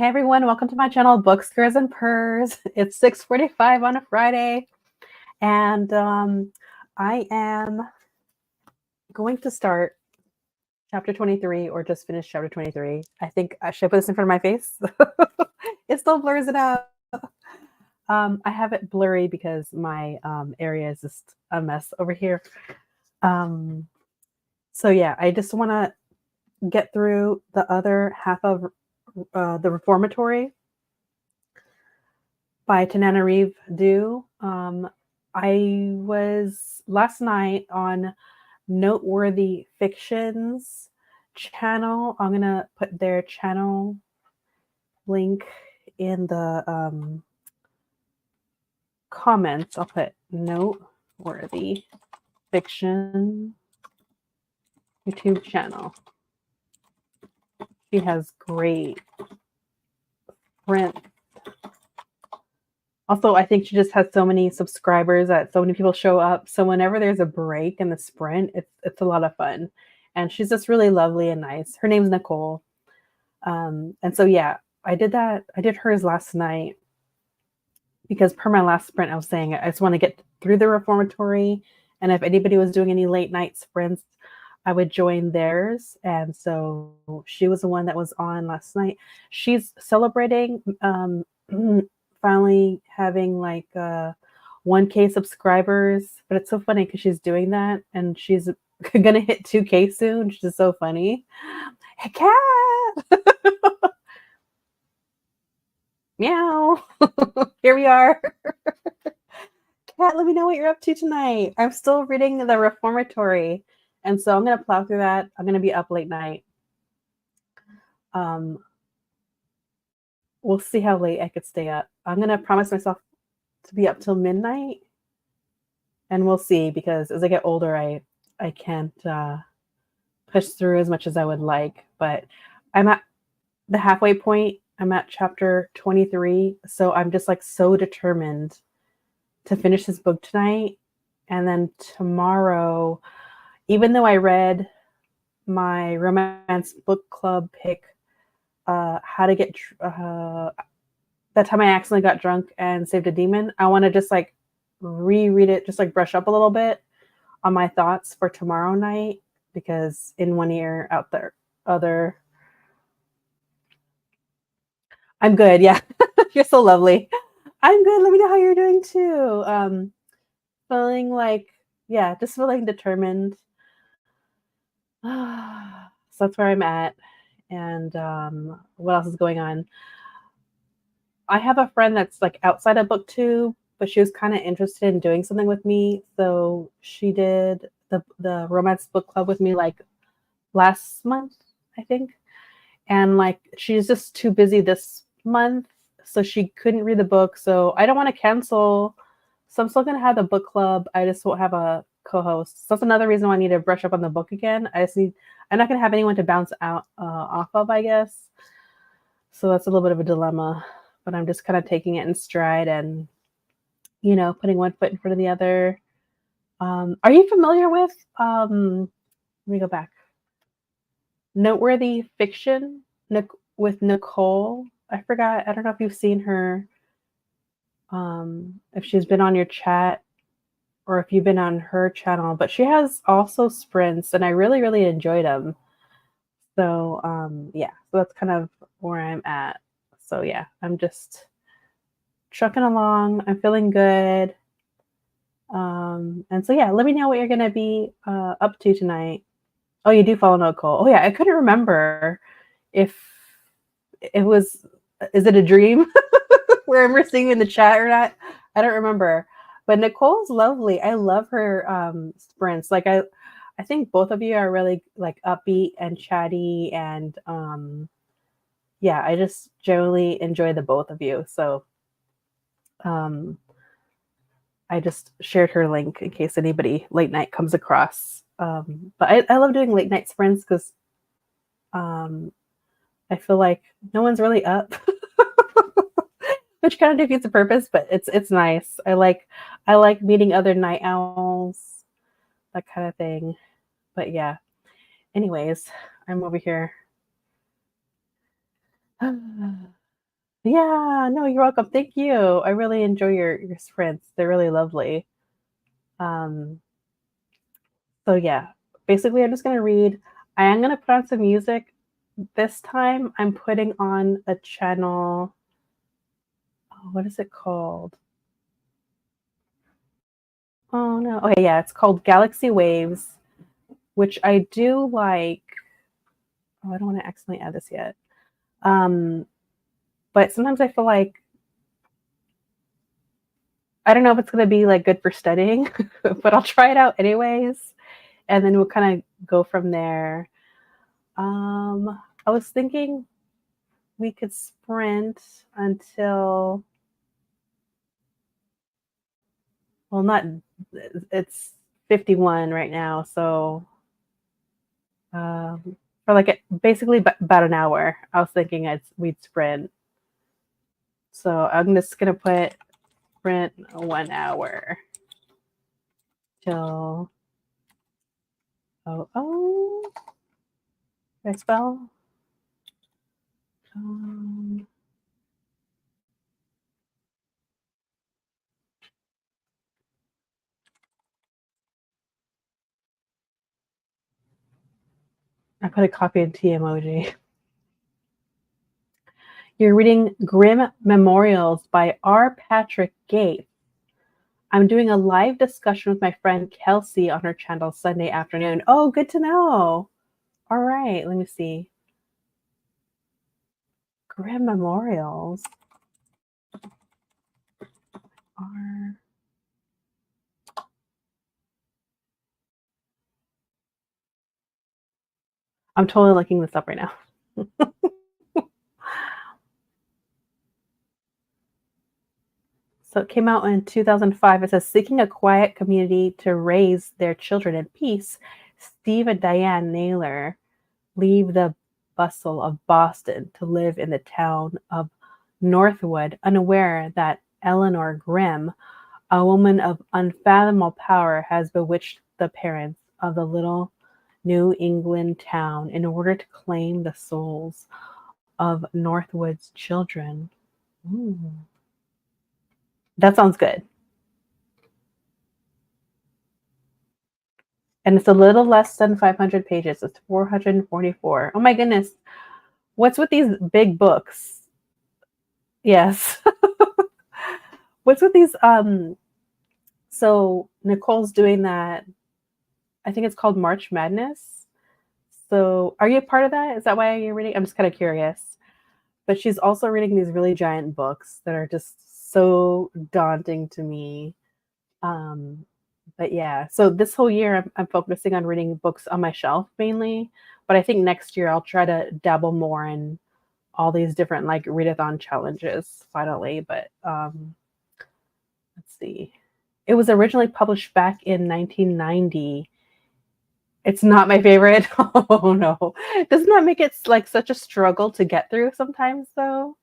Hey everyone, welcome to my channel, Books, Curves, and Purrs. It's 6:45 on a Friday, and I am going to start chapter 23, or just finish chapter 23. I think I should put this in front of my face. It still blurs it out. I have it blurry because my area is just a mess over here. So yeah, I just want to get through the other half of the Reformatory by Tananarive Due. I was last night on Noteworthy Fictions channel. I'm gonna put their channel link in the comments. I'll put Noteworthy Fiction YouTube channel. She has great print. Also, I think she just has so many subscribers that so many people show up. So whenever there's a break in the sprint, it's a lot of fun. And she's just really lovely and nice. Her name's Nicole. And so, yeah, I did that. I did hers last night because per my last sprint, I was saying I just want to get through the Reformatory. And if anybody was doing any late night sprints, I would join theirs. And so she was the one that was on last night. She's celebrating finally having like 1K subscribers, but it's so funny because she's doing that and she's gonna hit 2K soon, which is so funny. Hey, cat! Meow! Here we are. Cat, let me know what you're up to tonight. I'm still reading the Reformatory, and so I'm gonna plow through that. I'm gonna be up late night. We'll see how late I could stay up. I'm gonna promise myself to be up till midnight, and we'll see, because as I get older, I can't push through as much as I would like. But I'm at the halfway point. I'm at chapter 23, so I'm just like so determined to finish this book tonight. And then tomorrow, even though I read my romance book club pick, how to get that time I accidentally got drunk and saved a demon, I want to just like reread it, just like brush up a little bit on my thoughts for tomorrow night, because in one ear out the other. I'm good. Yeah. You're so lovely. I'm good. Let me know how you're doing too. Feeling like, yeah, just feeling determined. So that's where I'm at. And what else is going on? I have a friend that's like outside of BookTube, but she was kind of interested in doing something with me. So she did the romance book club with me like last month, I think. And like she's just too busy this month, so she couldn't read the book. So I don't want to cancel. So I'm still gonna have the book club. I just won't have a co-host. So that's another reason why I need to brush up on the book again. I'm not gonna have anyone to bounce out off of, I guess. So that's a little bit of a dilemma, but I'm just kind of taking it in stride and, you know, putting one foot in front of the other. Are you familiar with let me go back. Noteworthy Fiction with Nicole? I forgot. I don't know if you've seen her, if she's been on your chat or if you've been on her channel, but she has also sprints and I really, really enjoyed them. So yeah, so that's kind of where I'm at. So yeah, I'm just trucking along. I'm feeling good. And so yeah, let me know what you're gonna be up to tonight. Oh, you do follow Nicole. Oh yeah, I couldn't remember if it was, is it a dream where I'm seeing in the chat or not? I don't remember. But Nicole's lovely. I love her sprints. Like I think both of you are really like upbeat and chatty, and yeah, I just generally enjoy the both of you. So I just shared her link in case anybody late night comes across. But I love doing late night sprints because I feel like no one's really up, which kind of defeats the purpose. But it's nice. I like meeting other night owls, that kind of thing. But yeah. Anyways, I'm over here Yeah, no, you're welcome. Thank you. I really enjoy your sprints. They're really lovely. Um, so yeah, basically I'm just gonna read. I am gonna put on some music. This time I'm putting on a channel. Oh, what is it called? Oh no. Okay, yeah, it's called Galaxy Waves, which I do like. Oh, I don't want to accidentally add this yet. Um, but sometimes I feel like I don't know if it's gonna be like good for studying, but I'll try it out anyways, and then we'll kind of go from there. I was thinking we could sprint until well, not it's 51 right now, so for like basically about an hour. I was thinking we'd sprint, so I'm just gonna put sprint 1 hour till oh did I spell? Um, I put a copy and T emoji. You're reading Grim Memorials by R. Patrick Gates. I'm doing a live discussion with my friend Kelsey on her channel Sunday afternoon. Oh, good to know. All right, let me see. Grim Memorials are. I'm totally looking this up right now. So it came out in 2005. It says seeking a quiet community to raise their children in peace. Steve and Diane Naylor leave the bustle of Boston to live in the town of Northwood, unaware that Eleanor Grimm, a woman of unfathomable power, has bewitched the parents of the little New England town in order to claim the souls of Northwood's children. Ooh. That sounds good. And it's a little less than 500 pages. It's 444. Oh my goodness. What's with these big books? Yes. What's with these so Nicole's doing that. I think it's called March Madness. So are you a part of that? Is that why you're reading? I'm just kind of curious. But she's also reading these really giant books that are just so daunting to me. Um, but yeah, so this whole year I'm focusing on reading books on my shelf mainly. But I think next year I'll try to dabble more in all these different like readathon challenges finally. But let's see. It was originally published back in 1990. It's not my favorite. Oh no. Doesn't that make it like such a struggle to get through sometimes though?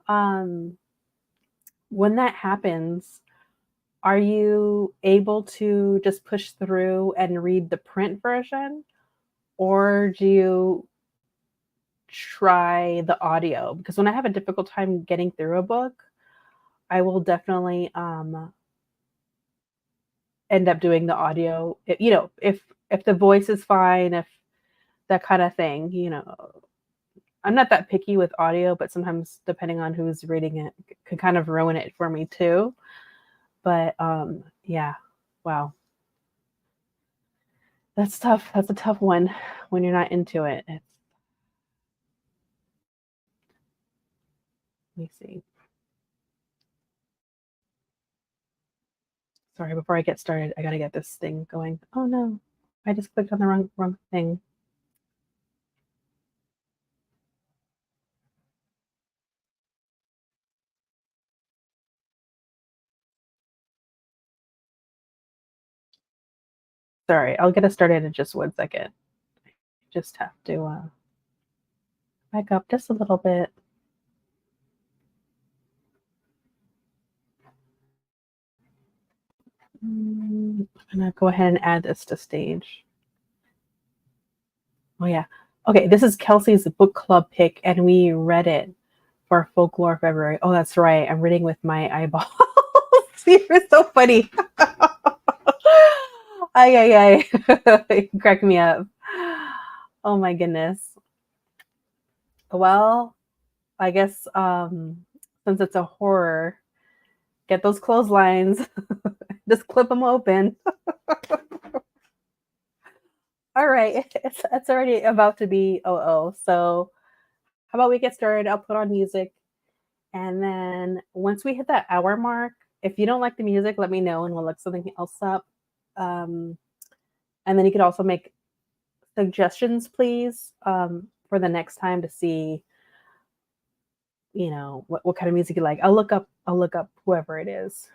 Um, when that happens, are you able to just push through and read the print version? Or do you try the audio? Because when I have a difficult time getting through a book, I will definitely end up doing the audio. If the voice is fine, if that kind of thing, I'm not that picky with audio, but sometimes depending on who's reading it could kind of ruin it for me too. But yeah, wow, that's tough. That's a tough one when you're not into it. Let me see. Sorry, before I get started, I gotta get this thing going. Oh no, I just clicked on the wrong thing. Sorry, I'll get us started in just 1 second. Just have to back up just a little bit. I'm gonna go ahead and add this to stage. Oh yeah. Okay, this is Kelsey's book club pick, and we read it for Folklore February. Oh, that's right. I'm reading with my eyeballs. You're so funny. Ay, ay, ay. Crack me up. Oh my goodness. Well, I guess since it's a horror, get those clotheslines, just clip them open. All right, it's already about to be so how about we get started? I'll put on music, and then once we hit that hour mark, if you don't like the music, let me know and we'll look something else up. Um, and then you could also make suggestions, please, for the next time to see, what kind of music you like. I'll look up whoever it is.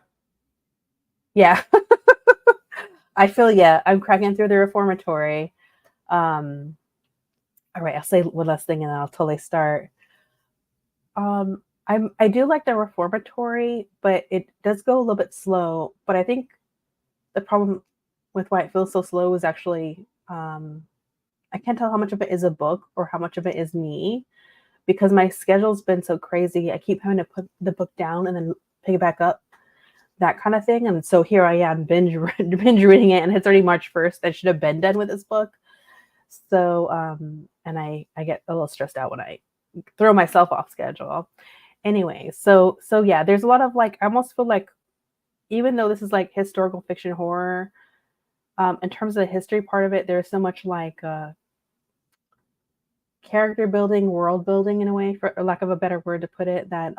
Yeah, I feel yeah. I'm cracking through the Reformatory. Um, all right, I'll say one last thing and then I'll totally start. I do like the Reformatory, but it does go a little bit slow. But I think the problem with why it feels so slow is actually I can't tell how much of it is a book or how much of it is me because my schedule's been so crazy. I keep having to put the book down and then pick it back up, that kind of thing. And so here I am binge reading it, and it's already March 1st. I should have been done with this book. So and I get a little stressed out when I throw myself off schedule. Anyway, so yeah, there's a lot of like I almost feel like even though this is like historical fiction horror, in terms of the history part of it, there's so much like character building, world building in a way, for lack of a better word to put it, that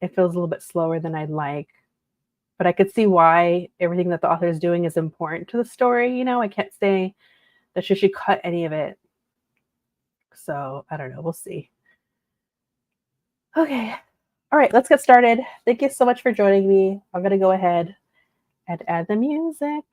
it feels a little bit slower than I'd like. But I could see why everything that the author is doing is important to the story. I can't say that she should cut any of it. So I don't know. We'll see. Okay. All right, let's get started. Thank you so much for joining me. I'm going to go ahead and add the music.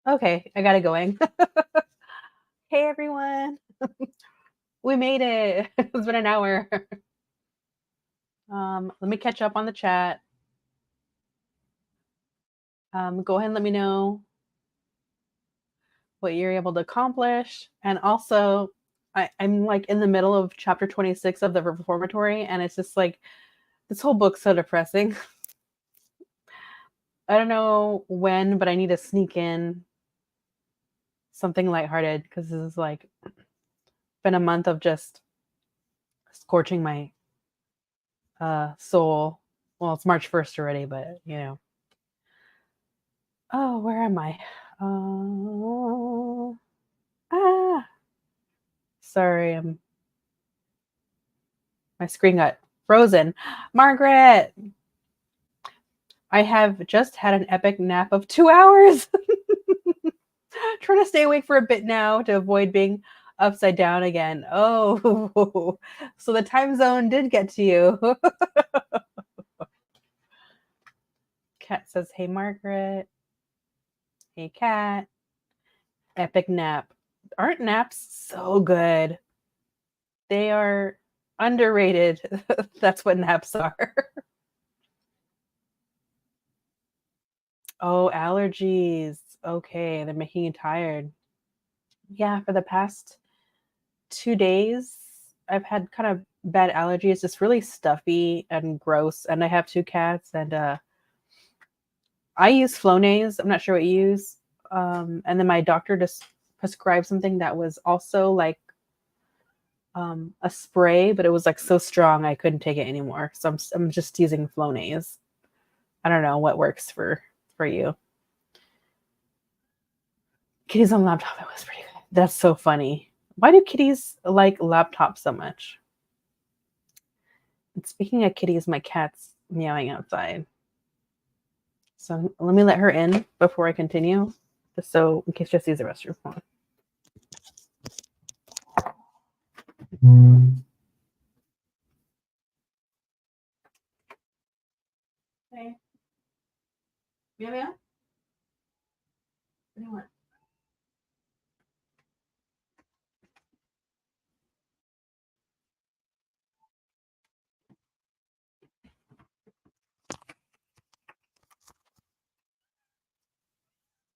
Okay, I got it going. Hey everyone. We made it. It's been an hour. Let me catch up on the chat. Go ahead and let me know what you're able to accomplish. And also, I'm like in the middle of chapter 26 of the Reformatory, and it's just like this whole book's so depressing. I don't know when, but I need to sneak in something lighthearted because this is like been a month of just scorching my soul. Well, it's March 1st already, but you know. Oh, where am I? Oh, sorry, my screen got frozen. Margaret, I have just had an epic nap of 2 hours. Trying to stay awake for a bit now to avoid being upside down again. Oh, so the time zone did get to you. Kat says, hey, Margaret. Hey, Kat. Epic nap. Aren't naps so good? They are underrated. That's what naps are. Oh, allergies. Okay, they're making you tired. Yeah, for the past 2 days, I've had kind of bad allergies. It's really stuffy and gross. And I have 2 cats, and I use Flonase. I'm not sure what you use. And then my doctor just prescribed something that was also like a spray, but it was like so strong I couldn't take it anymore. So I'm just using Flonase. I don't know what works for you. Kitties on laptop. It was pretty good. That's so funny. Why do kitties like laptops so much? And speaking of kitties, my cat's meowing outside. So let me let her in before I continue. Just so in case she sees the restroom. Hey. Meow meow. What do you want?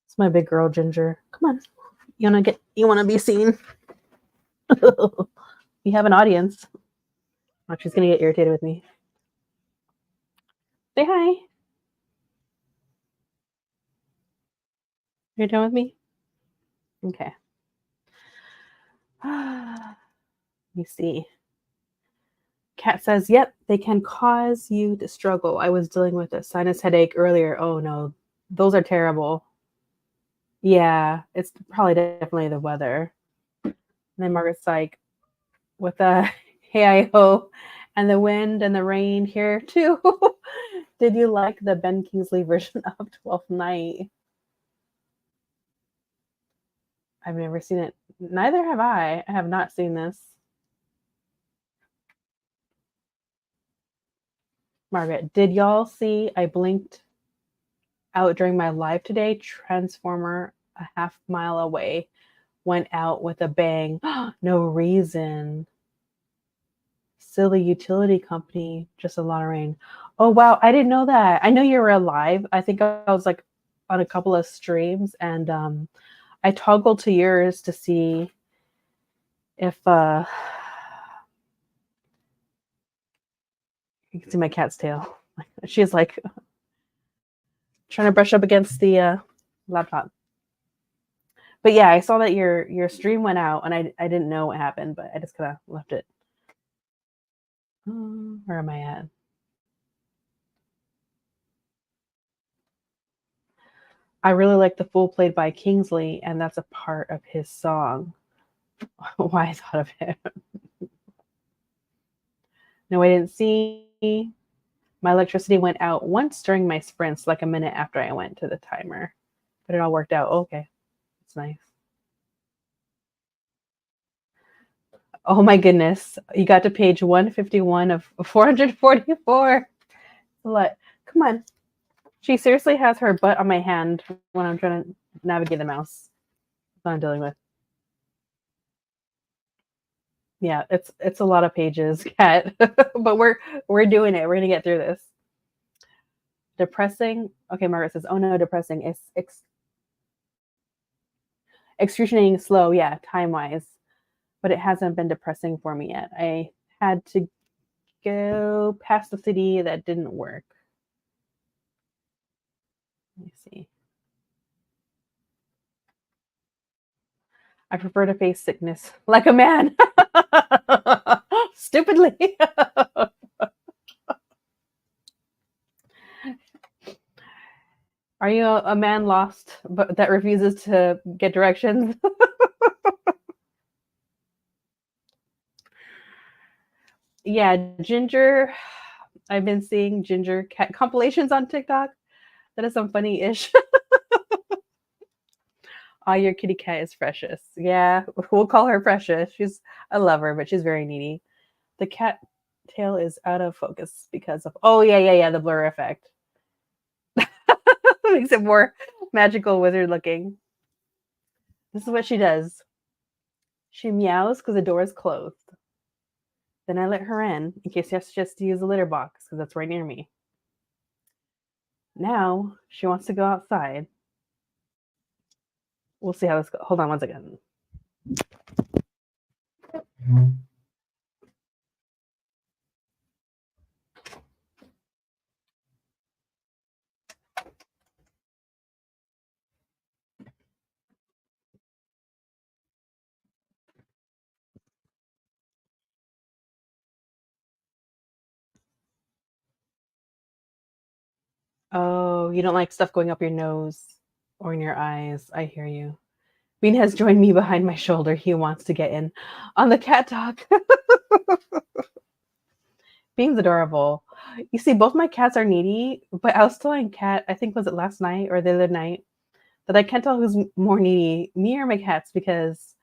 It's my big girl Ginger. Come on. You wanna be seen? You have an audience. Oh, she's gonna get irritated with me. Say hi. You're done with me? Okay. Let me see. Kat says, yep, they can cause you to struggle. I was dealing with a sinus headache earlier. Oh no, those are terrible. Yeah, it's probably definitely the weather. And then Margaret's like, with the hey I ho and the wind and the rain here too. Did you like the Ben Kingsley version of 12th Night? I've never seen it. Neither have I. I have not seen this. Margaret, did y'all see I blinked out during my live today? Transformer a half mile away went out with a bang. No reason. Silly utility company, just a lot of rain. Oh wow, I didn't know that. I know you were alive. I think I was like on a couple of streams, and I toggled to yours to see if you can see my cat's tail. She's like trying to brush up against the laptop. But yeah, I saw that your stream went out, and I didn't know what happened, but I just kind of left it. Where am I at? I really like the Fool played by Kingsley, and that's a part of his song. Why I thought of it. No, I didn't see. My electricity went out once during my sprints, like a minute after I went to the timer. But it all worked out. Okay. It's nice. Oh my goodness. You got to page 151 of 444. What? Come on. She seriously has her butt on my hand when I'm trying to navigate the mouse. That's what I'm dealing with. Yeah, it's a lot of pages, Kat. But we're doing it. We're gonna get through this. Depressing. Okay, Margaret says, "Oh no, depressing. It's excruciating slow. Yeah, time wise, but it hasn't been depressing for me yet. I had to go past the city that didn't work. Let me see. I prefer to face sickness like a man. Stupidly. Are you a man lost but that refuses to get directions? Yeah, Ginger. I've been seeing Ginger cat compilations on TikTok. That is some funny ish. Oh, your kitty cat is Precious. Yeah, we'll call her Precious. I love her, but she's very needy. The cat tail is out of focus because of, oh, yeah, the blur effect. Makes it more magical wizard looking. This is what she does. She meows because the door is closed. Then I let her in case she has just to use the litter box because that's right near me. Now she wants to go outside. We'll see how this goes. Hold on one second. Oh, you don't like stuff going up your nose or in your eyes. I hear you. Bean has joined me behind my shoulder. He wants to get in on the cat talk. Bean's adorable. You see, both my cats are needy, but I was telling Cat, I think was it last night or the other night, that I can't tell who's more needy, me or my cats, because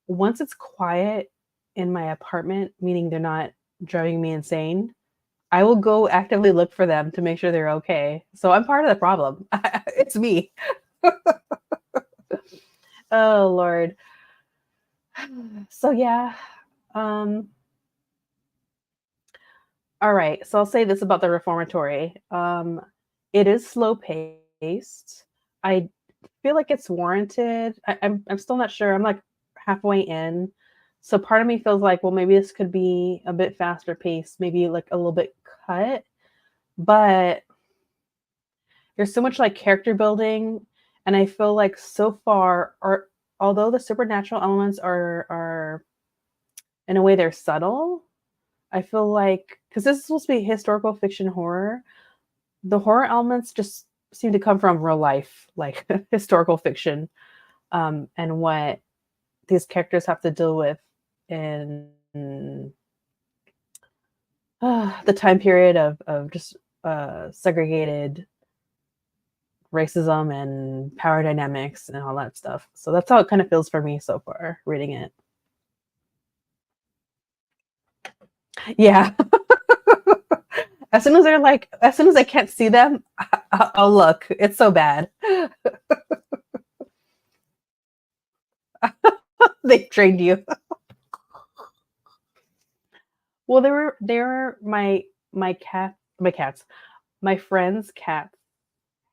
once it's quiet in my apartment, meaning they're not driving me insane, I will go actively look for them to make sure they're okay. So I'm part of the problem. It's me. Oh Lord. So yeah. Um all right. So I'll say this about the Reformatory. It is slow paced. I feel like it's warranted. I'm still not sure. I'm like halfway in. So part of me feels like, well, maybe this could be a bit faster paced, maybe like a little bit cut. But there's so much like character building, and I feel like so far, or although the supernatural elements are in a way they're subtle, I feel like because this is supposed to be historical fiction horror, the horror elements just seem to come from real life, like historical fiction, and what these characters have to deal with in the time period of just segregated racism and power dynamics and all that stuff. So that's how it kind of feels for me so far reading it. Yeah. As soon as I can't see them, I'll look. It's so bad. They trained you. Well, they were my cats. My friend's cat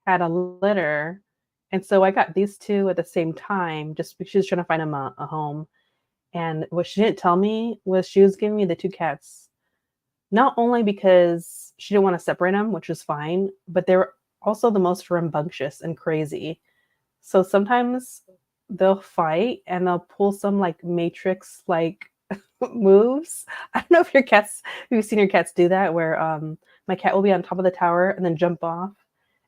had a litter, and so I got these two at the same time. Just because she was trying to find them a home, and what she didn't tell me was she was giving me the two cats not only because she didn't want to separate them, which was fine, but they were also the most rambunctious and crazy. So sometimes they'll fight and they'll pull some like Matrix like moves. I don't know if you've seen your cats do that, where my cat will be on top of the tower and then jump off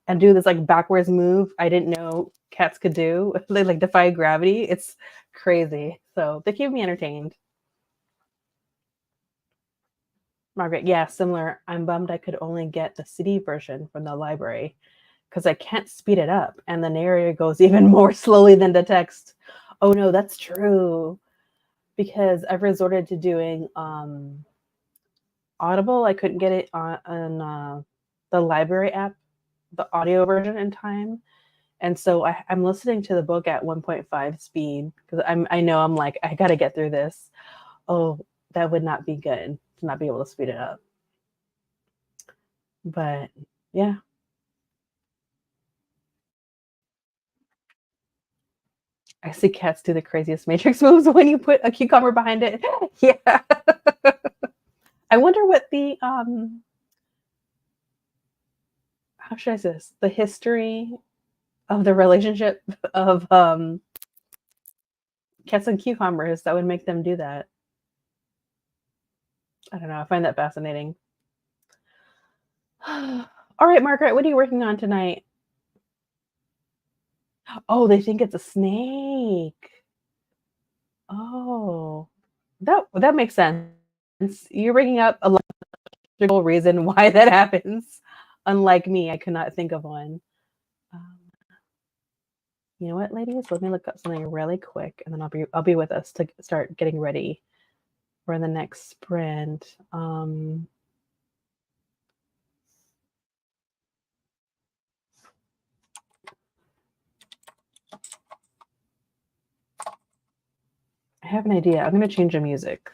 and do this like backwards move I didn't know cats could do. They like defy gravity. It's crazy. So they keep me entertained. Margaret, yeah, similar. I'm bummed I could only get the CD version from the library because I can't speed it up and the narrator goes even more slowly than the text. Oh no, that's true. Because I've resorted to doing Audible. I couldn't get it on the library app, the audio version in time. And so I'm listening to the book at 1.5 speed because I know I'm like, I got to get through this. oh, that would not be good to not be able to speed it up. But yeah, I see cats do the craziest Matrix moves when you put a cucumber behind it. Yeah. I wonder what the how should I say this? The history of the relationship of cats and cucumbers that would make them do that. I don't know. I find that fascinating. All right, Margaret, what are you working on tonight? Oh, they think it's a snake. Oh, that makes sense. You're bringing up a logical reason why that happens. Unlike me, I could not think of one. Um, you know what, ladies? Let me look up something really quick, and then I'll be with us to start getting ready for the next sprint. I have an idea. I'm going to change the music.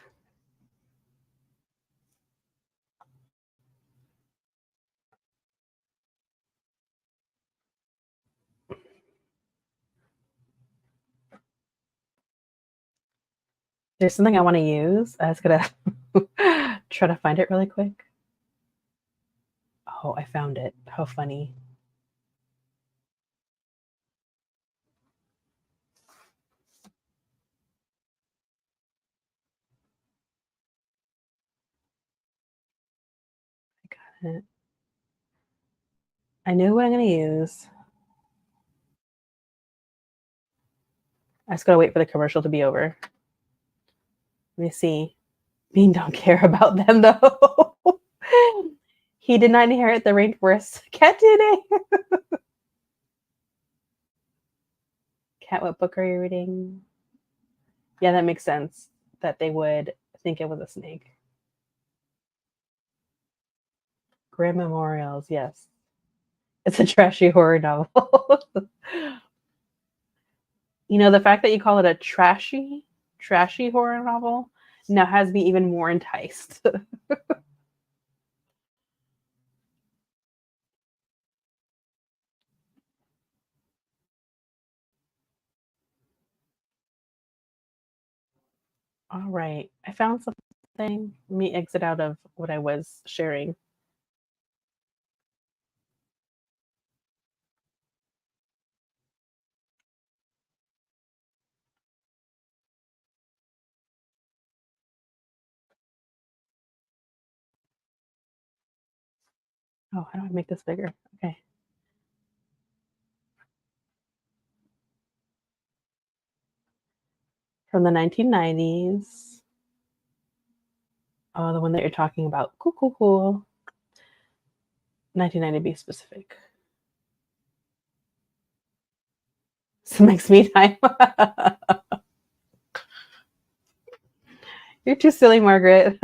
There's something I want to use. I was going to try to find it really quick. Oh, I found it. How funny. I got it. I know what I'm going to use. I just got to wait for the commercial to be over. Let me see. Bean don't care about them though. He did not inherit the rainforest. Cat did it. Cat, what book are you reading? Yeah, that makes sense that they would think it was a snake. Grim Memorials, yes. It's a trashy horror novel. You know, the fact that you call it a trashy horror novel now has me even more enticed. All right. I found something. Let me exit out of what I was sharing. Oh, how do I make this bigger? Okay. From the 1990s. Oh, the one that you're talking about. Cool, cool, cool. 1990 be specific. So makes me time. You're too silly, Margaret.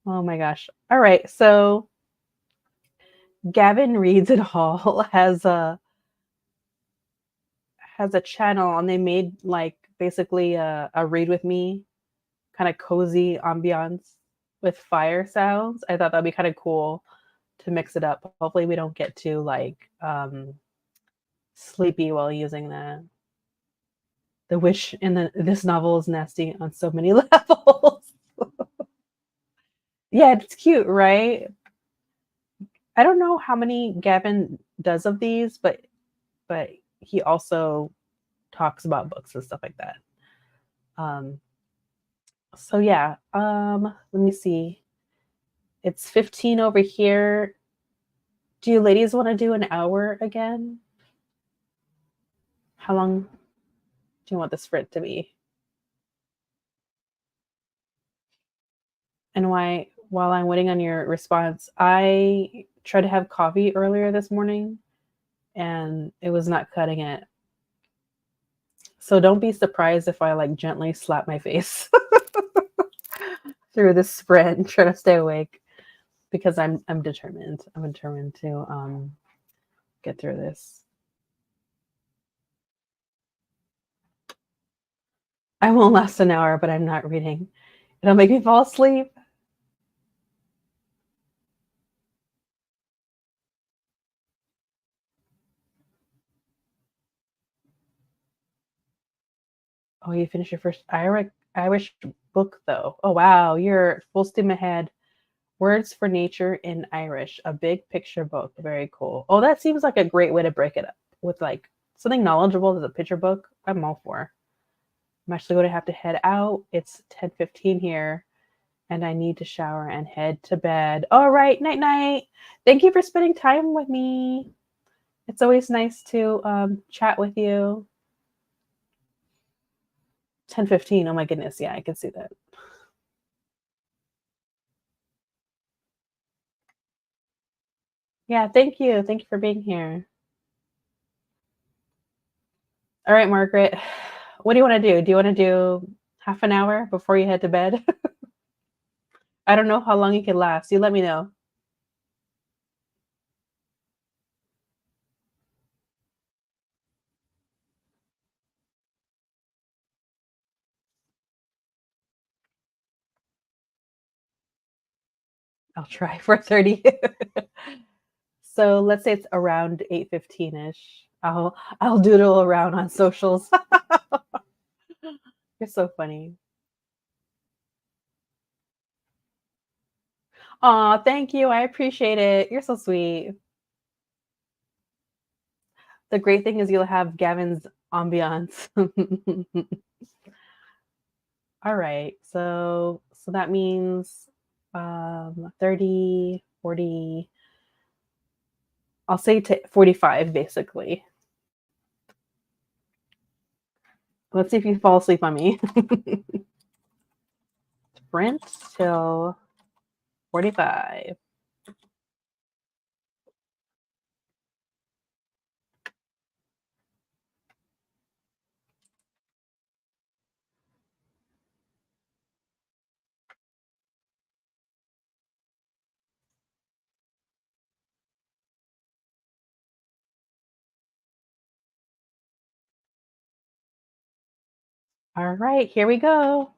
Oh my gosh. All right. So Gavin Reads It All has a channel and they made like basically a read with me kind of cozy ambiance with fire sounds. I thought that'd be kind of cool to mix it up. Hopefully we don't get too like sleepy while using that. The witch in this novel is nasty on so many levels. Yeah, it's cute, right? I don't know how many Gavin does of these, but he also talks about books and stuff like that. Um, so yeah, let me see. It's 15 over here. Do you ladies want to do an hour again? How long do you want the sprint to be? And while I'm waiting on your response, I tried to have coffee earlier this morning and it was not cutting it. So don't be surprised if I like gently slap my face through this sprint, trying to stay awake because I'm determined. I'm determined to get through this. I won't last an hour, but I'm not reading. It'll make me fall asleep. Oh, you finished your first Irish book, though. Oh, wow. You're full steam ahead. Words for Nature in Irish, a big picture book. Very cool. Oh, that seems like a great way to break it up with like something knowledgeable as a picture book. I'm all for. I'm actually going to have to head out. It's 10:15 here, and I need to shower and head to bed. All right, night night. Thank you for spending time with me. It's always nice to chat with you. 10:15. Oh my goodness, yeah, I can see that. Yeah, thank you. Thank you for being here. All right, Margaret. What do you want to do? Do you want to do half an hour before you head to bed? I don't know how long you can last. You let me know. I'll try for 30. So let's say it's around 8:15 ish. I'll doodle around on socials. You're so funny. Aw, thank you. I appreciate it. You're so sweet. The great thing is you'll have Gavin's ambiance. All right. So that means 30, 40. I'll say 45 basically. Let's see if you fall asleep on me. Sprint till 45. All right, here we go.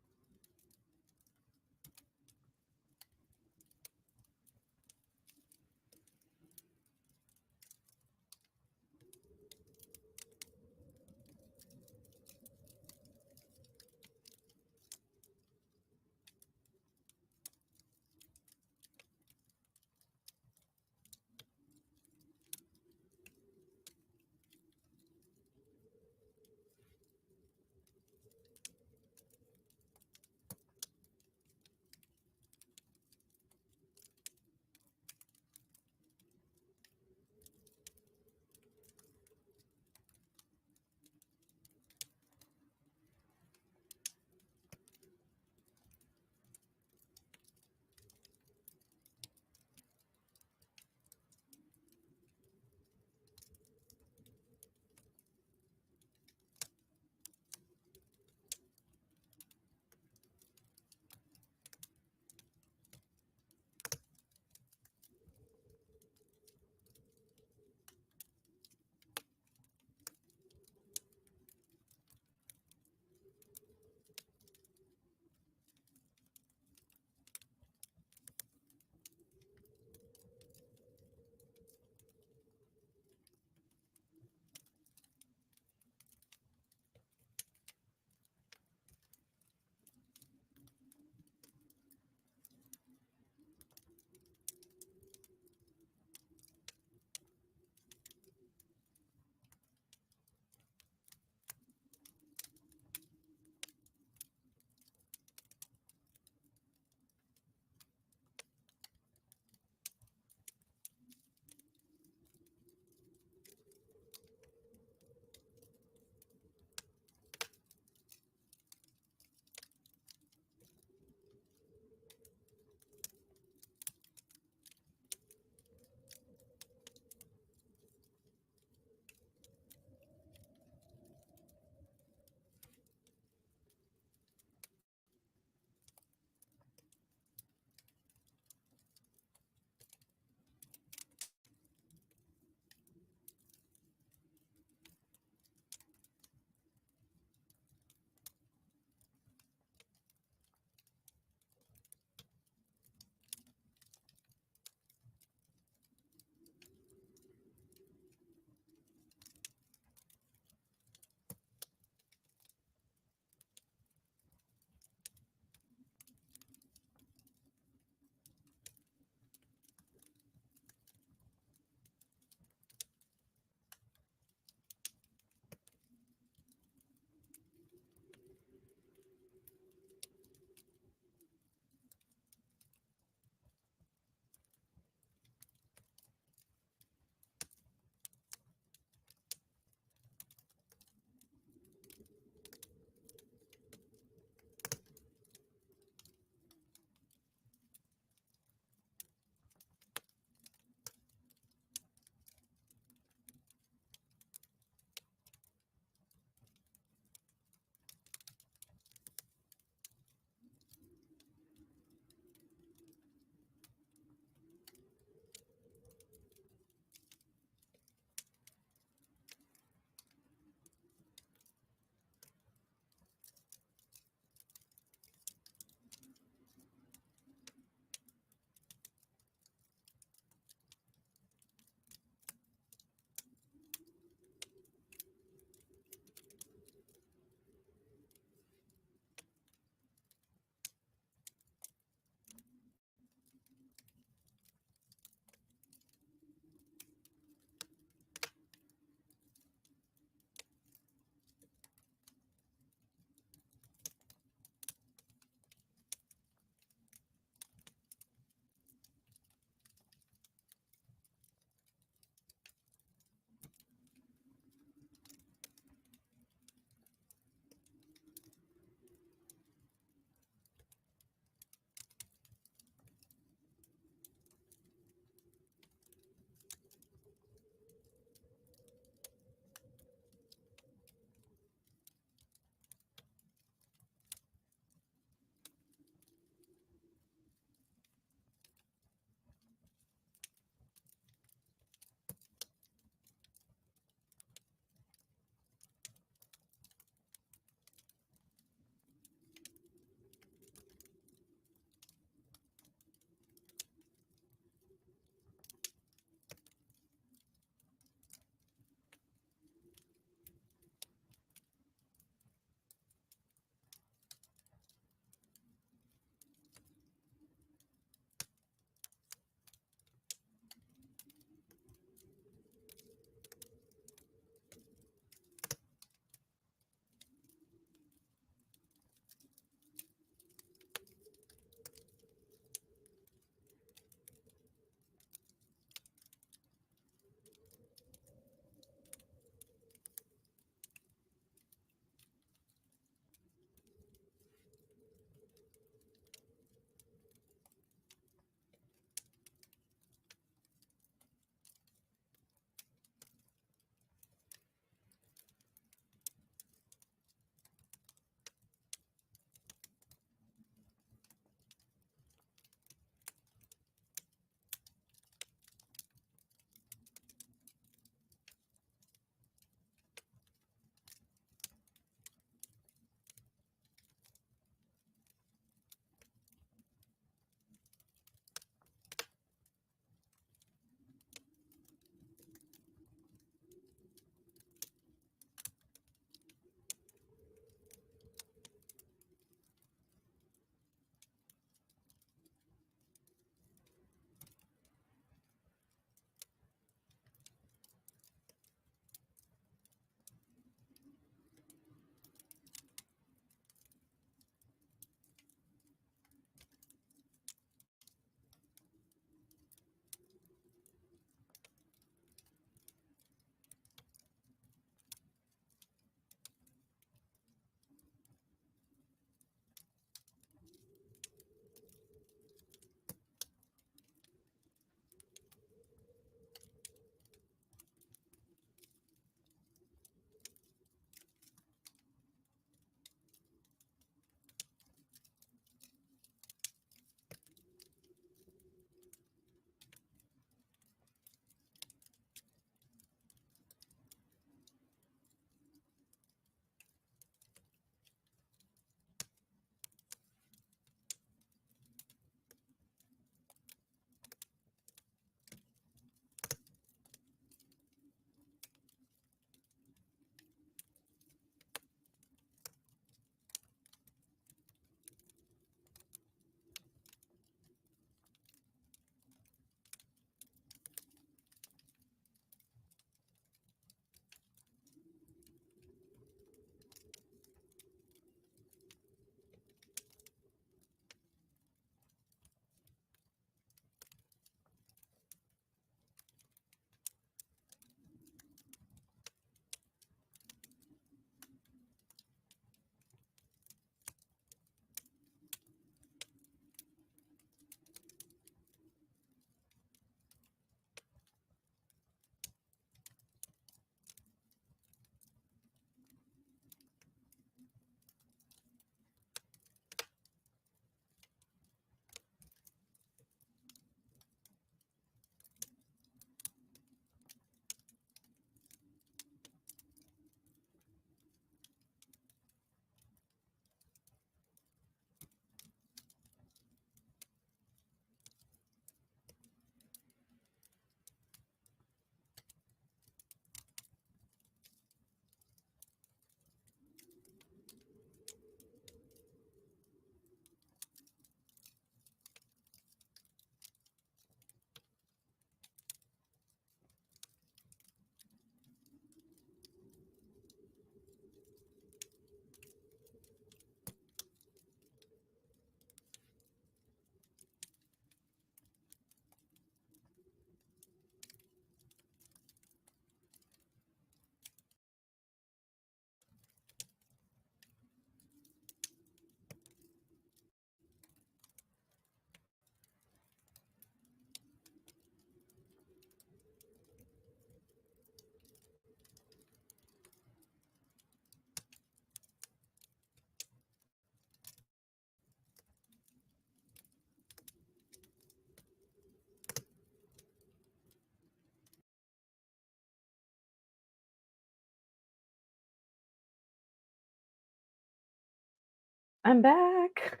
I'm back.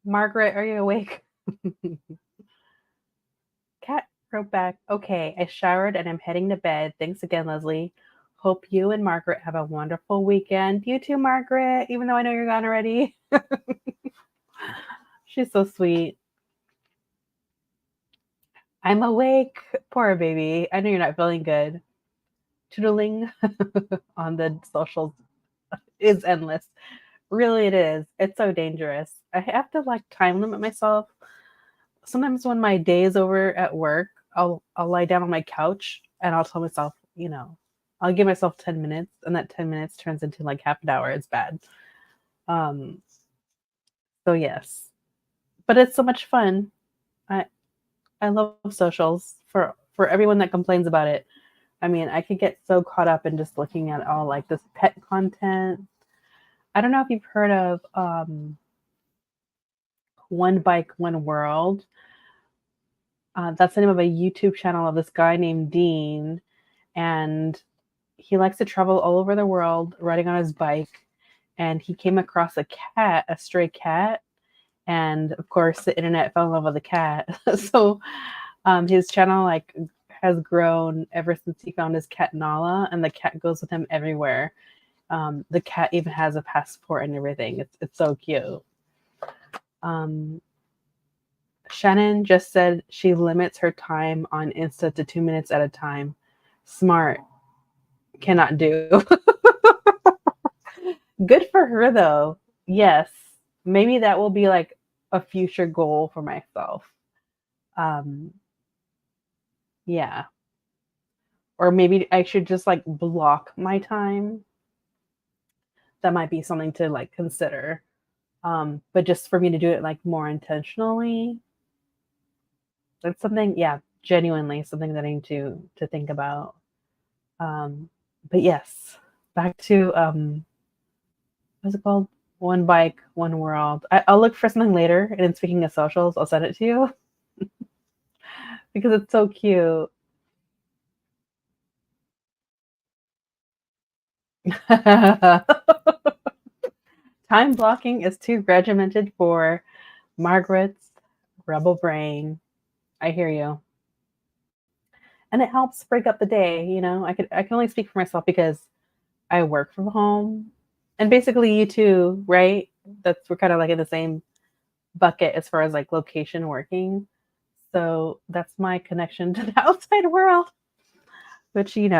Margaret, are you awake? Cat wrote back, okay, I showered and I'm heading to bed. Thanks again, Leslie. Hope you and Margaret have a wonderful weekend. You too, Margaret, even though I know you're gone already. She's so sweet. I'm awake. Poor baby. I know you're not feeling good. Tootling on the socials is endless. Really, it is. It's so dangerous. I have to like time limit myself. Sometimes when my day is over at work, I'll lie down on my couch and I'll tell myself, I'll give myself 10 minutes, and that 10 minutes turns into like half an hour. It's bad. Um, so yes, but it's so much fun. I I love socials for everyone that complains about it. I mean, I could get so caught up in just looking at all like this pet content. I don't know if you've heard of One Bike, One World. That's the name of a YouTube channel of this guy named Dean, and he likes to travel all over the world riding on his bike. And he came across a cat, a stray cat, and of course the internet fell in love with the cat. So his channel like has grown ever since he found his cat Nala, and the cat goes with him everywhere. The cat even has a passport and everything. It's so cute. Um, Shannon just said she limits her time on Insta to 2 minutes at a time. Smart. Cannot do. Good for her though. Yes. Maybe that will be like a future goal for myself. Um, yeah. Or maybe I should just like block my time. That might be something to like consider. But just for me to do it like more intentionally, that's something, yeah, genuinely something that I need to think about. Um, but yes, back to what's it called? One Bike, One World. I'll look for something later, and then speaking of socials, I'll send it to you because it's so cute. Time blocking is too regimented for Margaret's rebel brain. I hear you. And it helps break up the day, I can only speak for myself because I work from home. And basically you too, right? We're kind of like in the same bucket as far as like location working. So that's my connection to the outside world, which it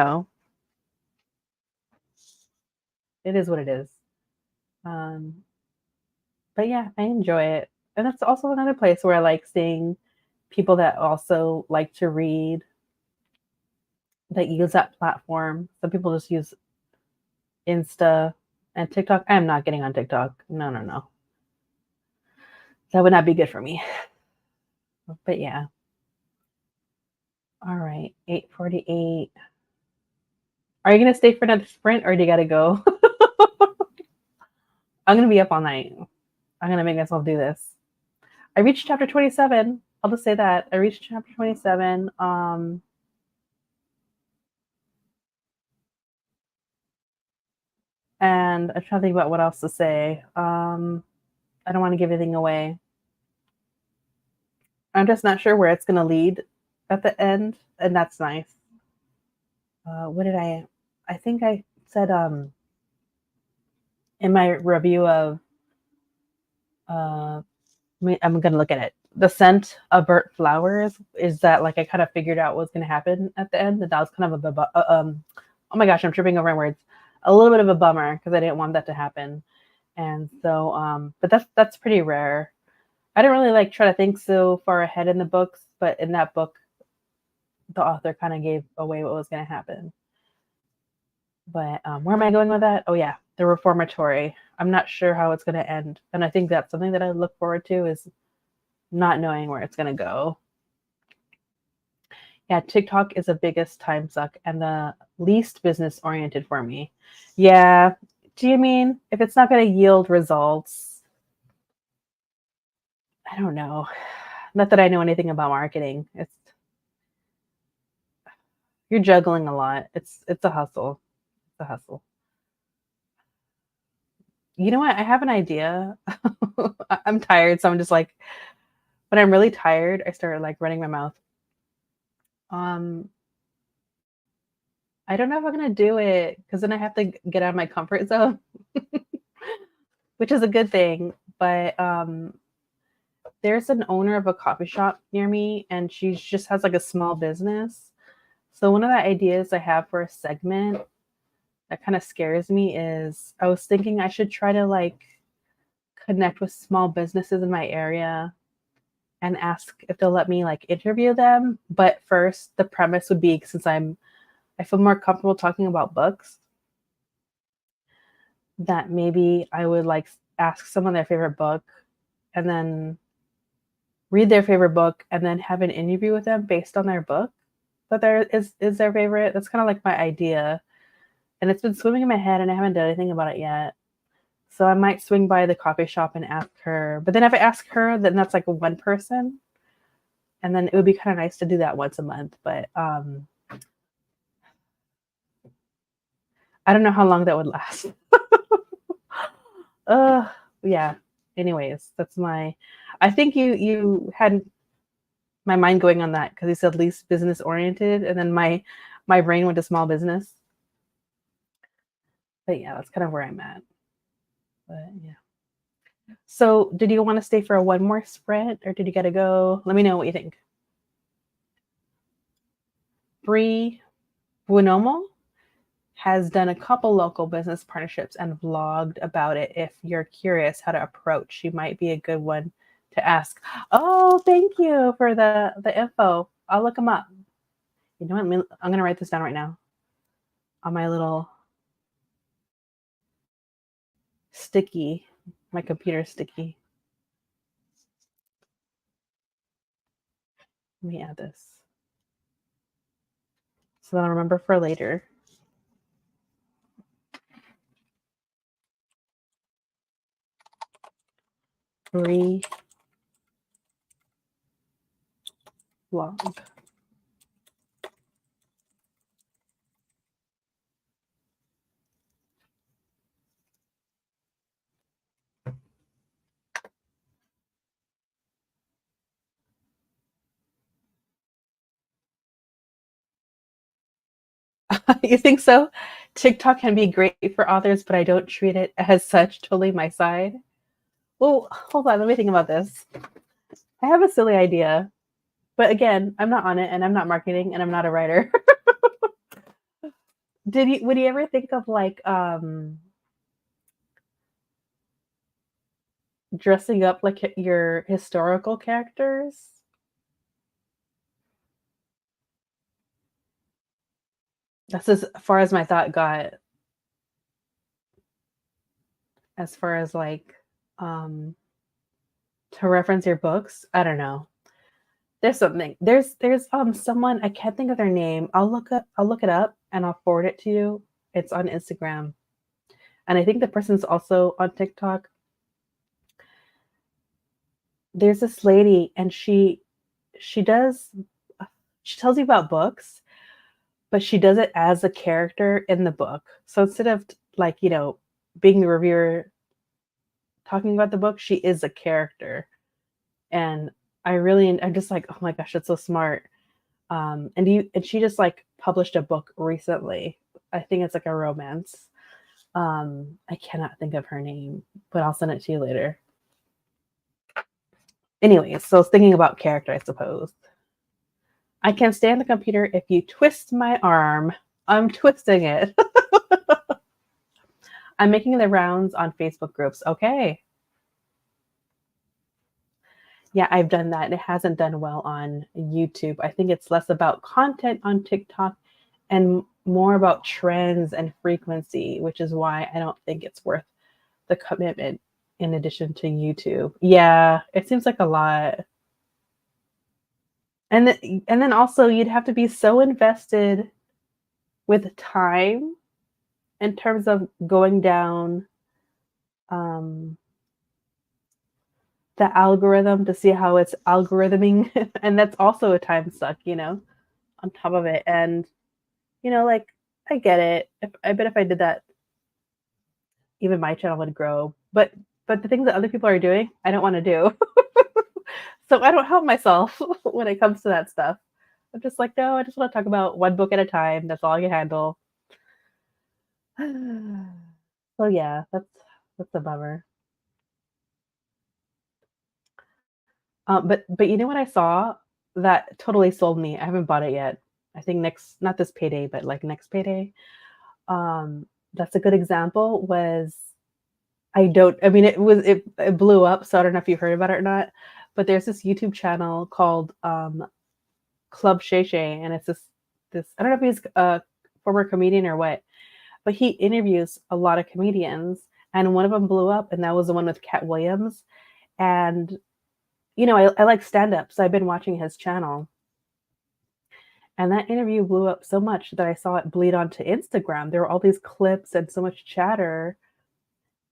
is what it is. Um, but yeah, I enjoy it. And that's also another place where I like seeing people that also like to read, that use that platform. Some people just use Insta and TikTok. I am not getting on TikTok. No, no, no. That would not be good for me. But yeah. All right. 8:48. Are you gonna stay for another sprint or do you gotta go? I'm gonna be up all night. I'm gonna make myself do this. I reached chapter 27. I'll just say that. I reached chapter 27. And I'm trying to think about what else to say. I don't want to give anything away. I'm just not sure where it's gonna lead at the end, and that's nice. What did I think I said in my review of uh I'm gonna look at it. The scent of burnt flowers is that like I kind of figured out what's gonna happen at the end, and that was kind of oh my gosh, I'm tripping over my words. A little bit of a bummer because I didn't want that to happen. And so but that's pretty rare. I didn't really like try to think so far ahead in the books, but in that book the author kind of gave away what was gonna happen. But where am I going with that? Oh yeah, the Reformatory. I'm not sure how it's gonna end. And I think that's something that I look forward to is not knowing where it's gonna go. Yeah, TikTok is the biggest time suck and the least business oriented for me. Yeah. Do you mean if it's not going to yield results? I don't know. Not that I know anything about marketing. You're juggling a lot. It's a hustle. It's a hustle. You know what? I have an idea. I'm tired, so I'm just like, when I'm really tired, I start like running my mouth. Um, I don't know if I'm gonna do it because then I have to get out of my comfort zone, which is a good thing. But there's an owner of a coffee shop near me, and she just has like a small business. So one of the ideas I have for a segment that kind of scares me is I was thinking I should try to like connect with small businesses in my area and ask if they'll let me like interview them. But first, the premise would be since I feel more comfortable talking about books, that maybe I would like ask someone their favorite book and then read their favorite book and then have an interview with them based on their book that there is their favorite. That's kind of like my idea. And it's been swimming in my head and I haven't done anything about it yet. So I might swing by the coffee shop and ask her. But then if I ask her, then that's like one person. And then it would be kind of nice to do that once a month. But I don't know how long that would last. Yeah. Anyways, that's my. I think you had my mind going on that because you said least business oriented, and then my brain went to small business. But yeah, that's kind of where I'm at. But yeah. So, did you want to stay for one more sprint, or did you gotta go? Let me know what you think. Bree Buonomo has done a couple local business partnerships and vlogged about it. If you're curious how to approach, she might be a good one to ask. Oh, thank you for the info. I'll look them up. You know what? I'm gonna write this down right now on my little sticky, my computer sticky. Let me add this so that I'll remember for later. Bree vlog. You think so? TikTok can be great for authors, but I don't treat it as such. Totally my side. Well, hold on. Let me think about this. I have a silly idea, but again, I'm not on it, and I'm not marketing, and I'm not a writer. Would you ever think of like dressing up like your historical characters? That's as far as my thought got. As far as like um to reference your books, I don't know. There's something. There's someone I can't think of their name. I'll look it up and I'll forward it to you. It's on Instagram. And I think the person's also on TikTok. There's this lady and she does she tells you about books, but she does it as a character in the book. So instead of like, being the reviewer talking about the book, she is a character. And I'm just like, oh my gosh, that's so smart. And she just like published a book recently. I think it's like a romance. I cannot think of her name, but I'll send it to you later. Anyways, so I was thinking about character, I suppose. I can stay on the computer if you twist my arm. I'm twisting it. I'm making the rounds on Facebook groups. Okay. Yeah, I've done that. It hasn't done well on YouTube. I think it's less about content on TikTok and more about trends and frequency, which is why I don't think it's worth the commitment in addition to YouTube. Yeah, it seems like a lot. And then also you'd have to be so invested with time in terms of going down um, the algorithm to see how it's algorithming. And that's also a time suck, on top of it. And, like, I get it. I bet if I did that even my channel would grow. But the things that other people are doing, I don't want to do. So I don't help myself when it comes to that stuff. I'm just like, no, I just want to talk about one book at a time. That's all I can handle. So yeah, that's a bummer. But you know what I saw that totally sold me. I haven't bought it yet. I think next, not this payday, but like next payday. Um, that's a good example. Was I don't. I mean, it blew up. So I don't know if you heard about it or not. But there's this YouTube channel called Club Shay Shay, and it's this. I don't know if he's a former comedian or what, but he interviews a lot of comedians, and one of them blew up, and that was the one with Cat Williams. And I like stand up, so I've been watching his channel. And that interview blew up so much that I saw it bleed onto Instagram. There were all these clips and so much chatter.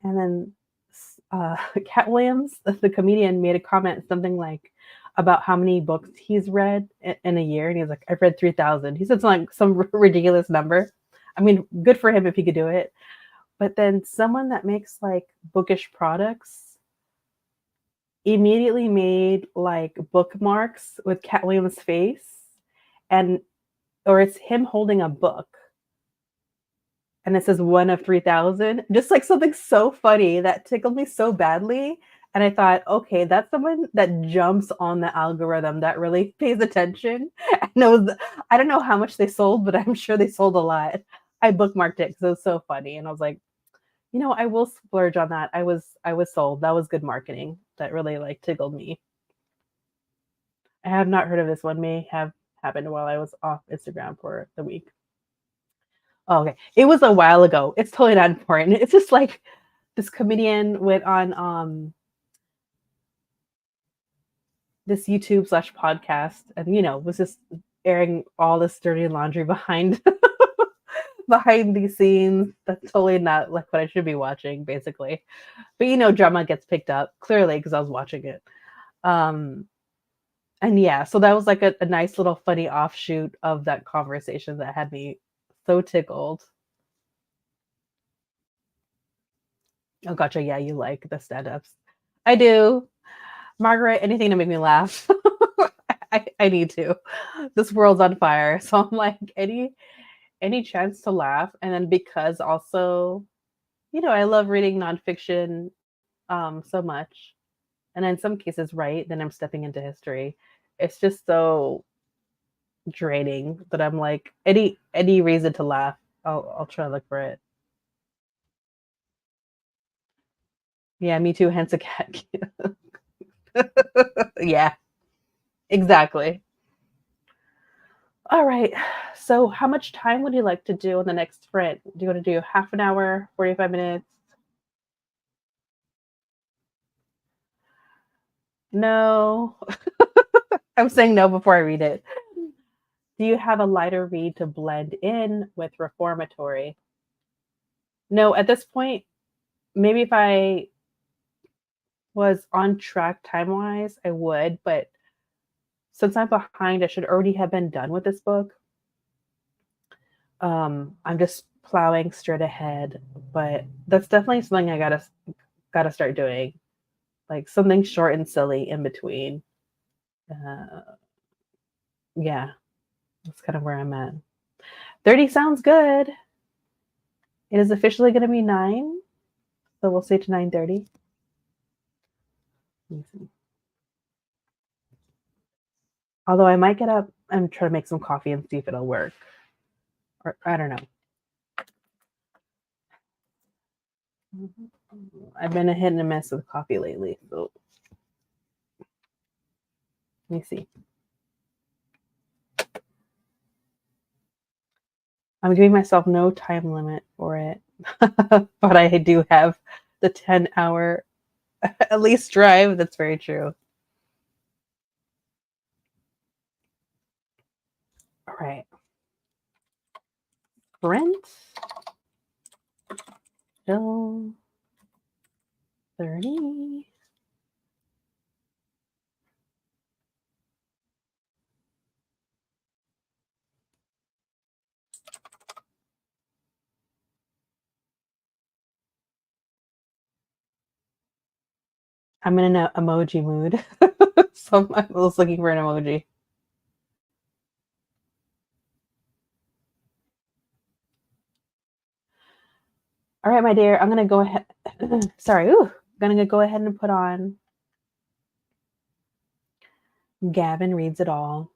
And then Cat Williams, the comedian, made a comment something like about how many books he's read in a year. And he's like, I've read 3,000. He said some ridiculous number. I mean, good for him if he could do it. But then someone that makes like bookish products immediately made like bookmarks with Cat Williams' face, and or it's him holding a book and it says one of 3,000. Just like something so funny that tickled me so badly. And I thought, okay, that's someone that jumps on the algorithm, that really pays attention and knows. I don't know how much they sold, but I'm sure they sold a lot. I bookmarked it because it was so funny, and I was like, I will splurge on that. I was sold. That was good marketing. That really like tickled me. I have not heard of this one. May have happened while I was off Instagram for the week. Oh, okay. It was a while ago. It's totally not important. It's just like this comedian went on this YouTube slash podcast, and was just airing all this dirty laundry behind behind these scenes. That's totally not like what I should be watching, basically. But drama gets picked up clearly because I was watching it. Um and yeah, so that was like a nice little funny offshoot of that conversation that had me so tickled. Oh, gotcha. Yeah, you like the stand-ups. I do. Margaret, anything to make me laugh. I need to. This world's on fire. So I'm like, any chance to laugh. And then because also, I love reading nonfiction so much. And in some cases, right, then I'm stepping into history. It's just so draining that I'm like, any reason to laugh, I'll try to look for it. Yeah, me too, hence a cat. Yeah, exactly. All right. So how much time would you like to do on the next sprint? Do you want to do half an hour, 45 minutes? No. I'm saying no before I read it. Do you have a lighter read to blend in with Reformatory? No, at this point, maybe if I was on track time wise, I would, but since I'm behind, I should already have been done with this book. I'm just plowing straight ahead, but that's definitely something I gotta start doing, like something short and silly in between. Uh, yeah, that's kind of where I'm at. 30 sounds good. It is officially going to be 9, so we'll say to 9:30. Although I might get up and try to make some coffee and see if it'll work, or I don't know. I've been a hit and a miss with coffee lately, so let me see. I'm giving myself no time limit for it, but I do have the 10-hour at least drive. That's very true. All right. Brent, Bill, 30. I'm in an emoji mood. So I was looking for an emoji. All right, my dear, I'm gonna go ahead. Sorry, ooh, gonna go ahead and put on Gavin Reads It All.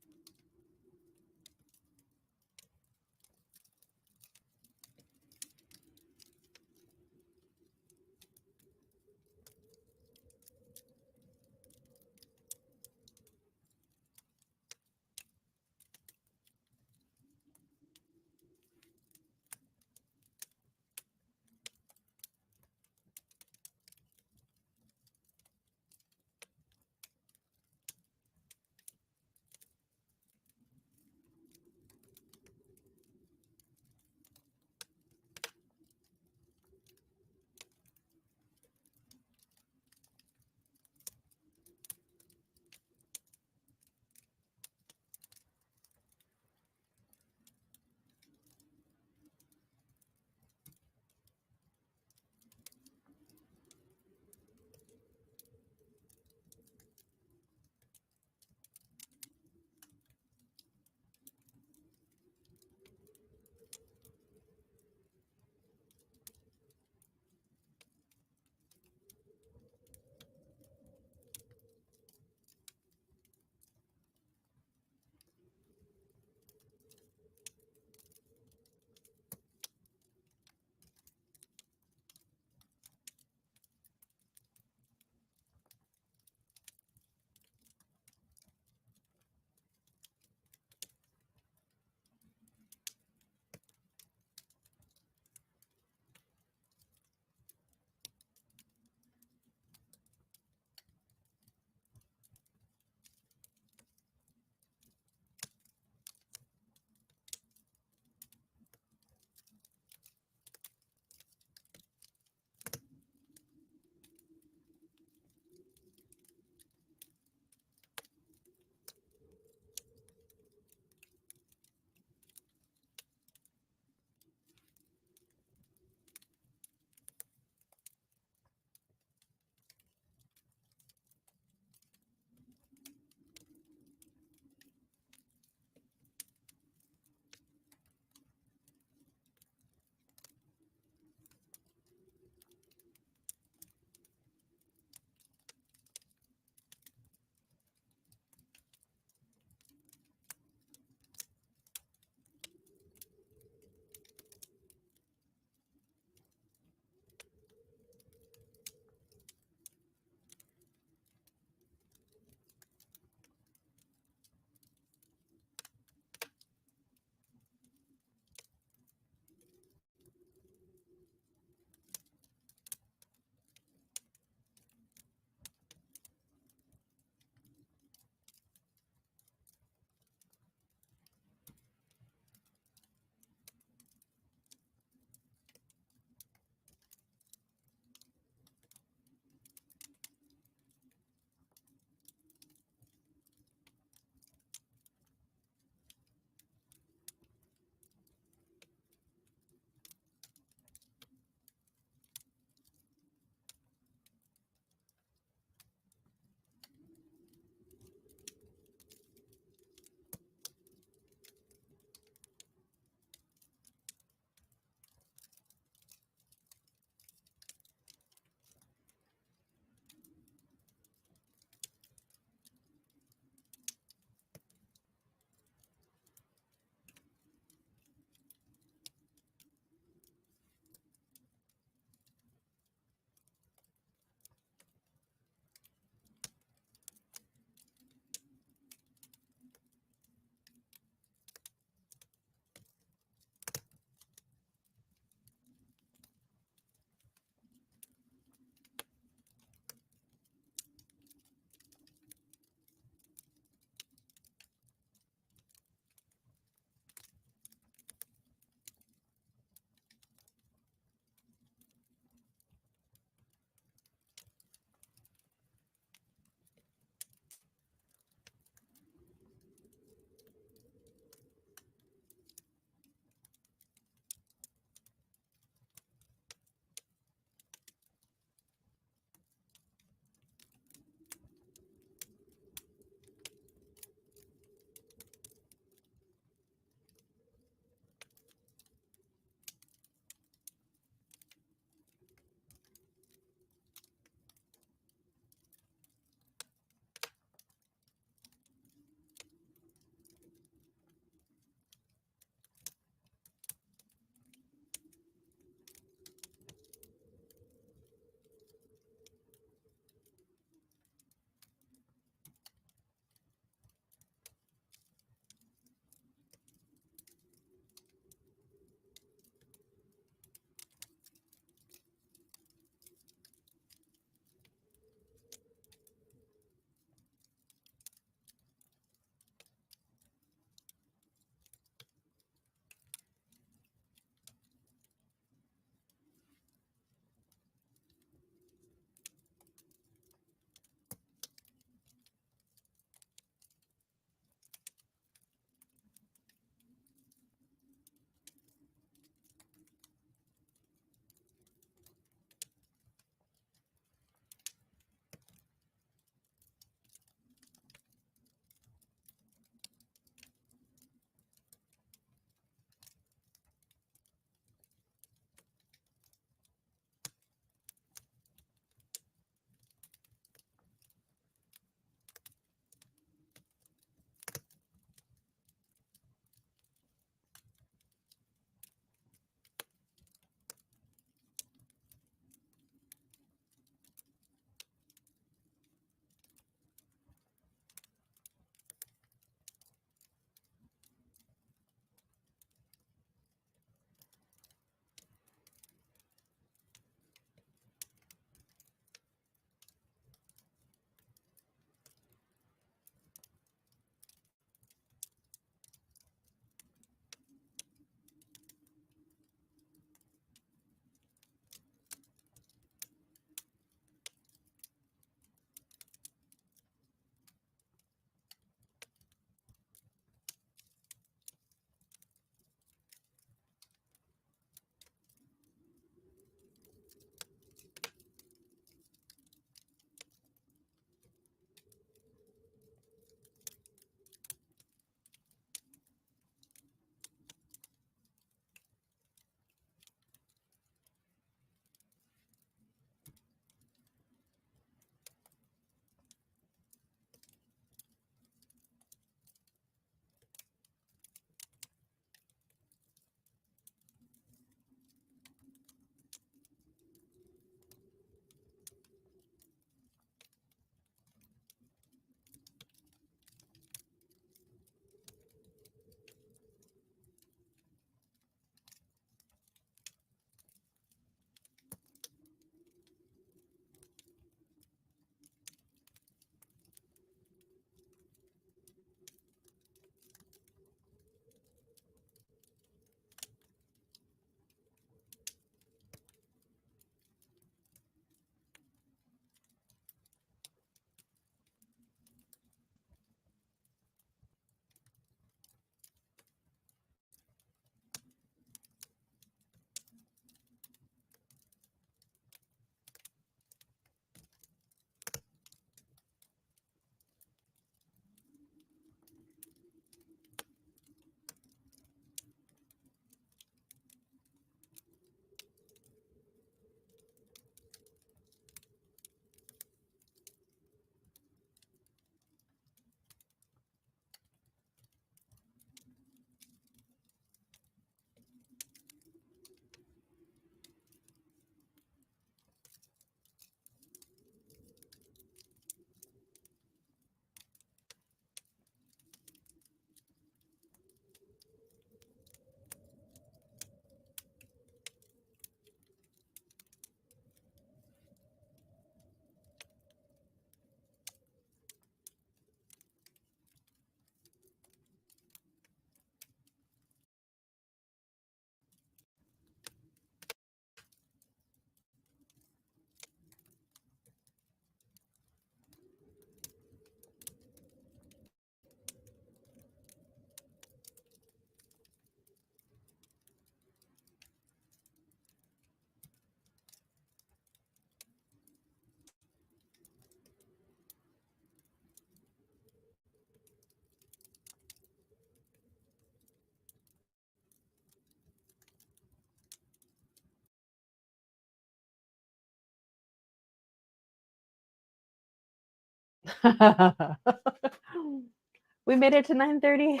We made it to 9:30.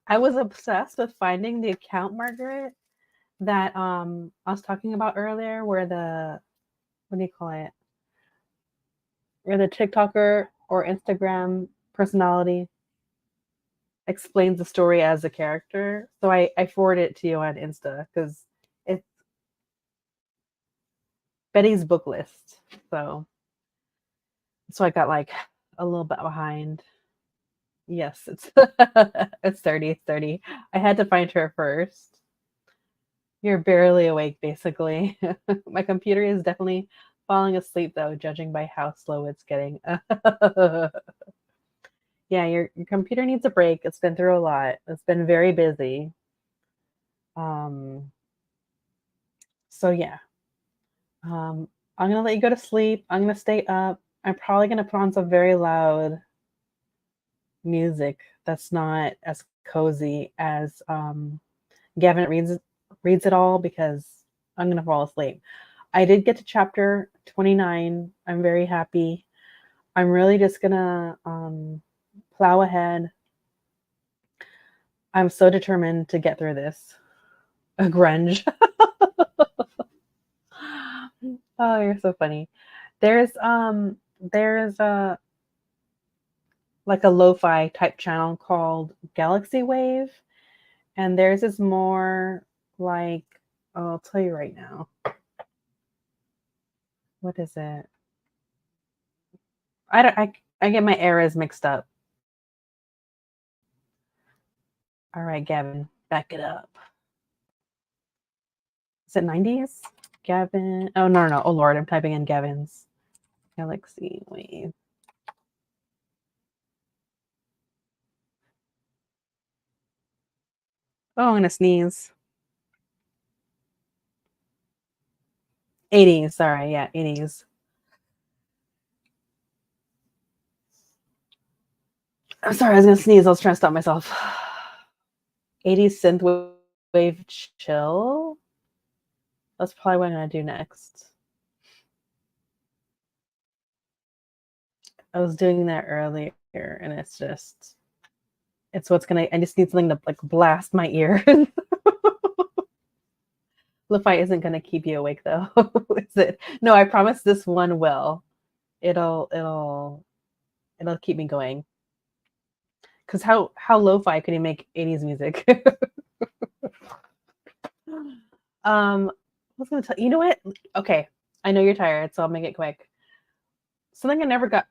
I was obsessed with finding the account, Margaret, that I was talking about earlier, where the what do you call it? Where the TikToker or Instagram personality explains the story as a character. So I forwarded it to you on Insta because it's Betty's book list. So I got like a little bit behind. Yes, it's it's 30, it's 30. I had to find her first. You're barely awake, basically. My computer is definitely falling asleep, though, judging by how slow it's getting. Yeah, your computer needs a break. It's been through a lot. It's been very busy. Um, so yeah. I'm gonna let you go to sleep. I'm gonna stay up. I'm probably gonna put on some very loud music that's not as cozy as Gavin reads it all because I'm gonna fall asleep. I did get to chapter 29. I'm very happy. I'm really just gonna plow ahead. I'm so determined to get through this. A grunge. Oh, you're so funny. There's a like a lo-fi type channel called Galaxy Wave, and theirs is more like, oh, I'll tell you right now. What is it? I don't I get my eras mixed up. All right, Gavin, back it up. Is it 90s? Gavin. Oh, no, no. Oh, Lord. I'm typing in Gavin's Galaxy Wave. Oh, I'm going to sneeze. 80s. Sorry. Yeah, 80s. I'm sorry. I was going to sneeze. I was trying to stop myself. 80s synthwave chill. That's probably what I'm going to do next. I was doing that earlier, and it's what's going to, I just need something to like blast my ears. Lo-fi isn't going to keep you awake though, is it? No, I promise this one will. It'll keep me going. Because how lo-fi could he make 80s music? I was gonna tell you know what? Okay, I know you're tired, so I'll make it quick. Something I never got.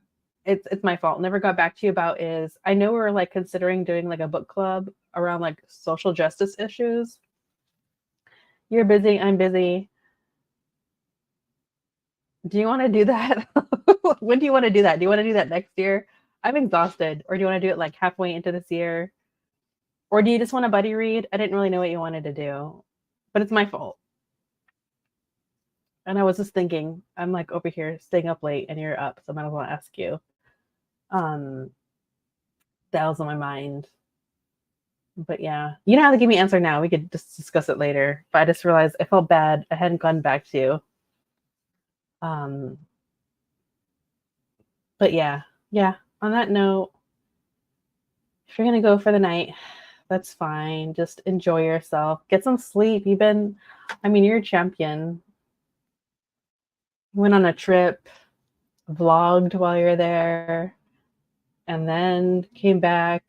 It's my fault. Never got back to you about is I know we're like considering doing like a book club around like social justice issues. You're busy. I'm busy. Do you want to do that? When do you want to do that? Do you want to do that next year? I'm exhausted. Or do you want to do it like halfway into this year? Or do you just want a buddy read? I didn't really know what you wanted to do, but it's my fault. And I was just thinking, I'm like over here staying up late and you're up, so I might as well ask you. Um, that was on my mind. But yeah, you don't have to give me an answer now. We could just discuss it later. But I just realized I felt bad. I hadn't gone back to you. Um, but yeah, yeah. On that note, if you're gonna go for the night, that's fine. Just enjoy yourself. Get some sleep. I mean, you're a champion. You went on a trip, vlogged while you're there, and then came back.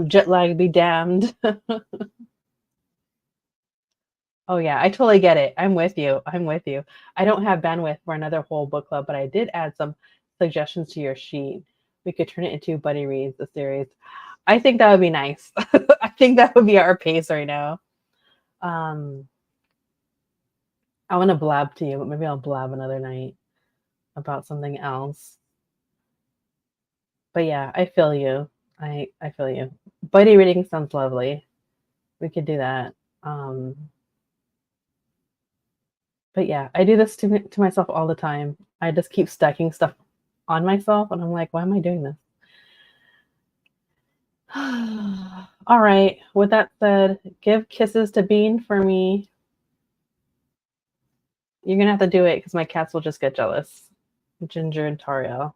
Jet lag be damned. Oh yeah, I totally get it. I'm with you. I'm with you. I don't have bandwidth for another whole book club, but I did add some suggestions to your sheet. We could turn it into Buddy Reads, the series. I think that would be nice. I think that would be our pace right now. Um, I want to blab to you, but maybe I'll blab another night about something else. But yeah, I feel you. I feel you. Buddy reading sounds lovely. We could do that. But yeah, I do this to myself all the time. I just keep stacking stuff on myself, and I'm like, why am I doing this? All right. With that said, give kisses to Bean for me. You're gonna have to do it because my cats will just get jealous. Ginger and Tariel.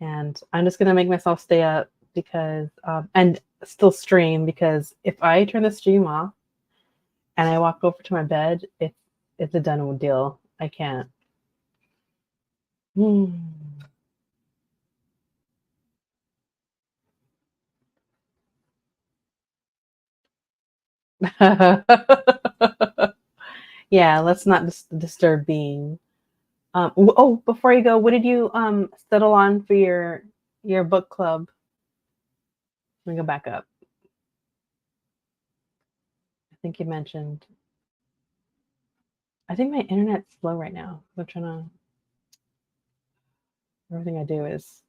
And I'm just gonna make myself stay up because and still stream, because if I turn the stream off and I walk over to my bed, it's a done deal. I can't. Yeah, let's not disturb being. Oh, before you go, what did you settle on for your book club? Let me go back up. I think you mentioned. I think my internet's slow right now. I'm trying to. Everything I do is.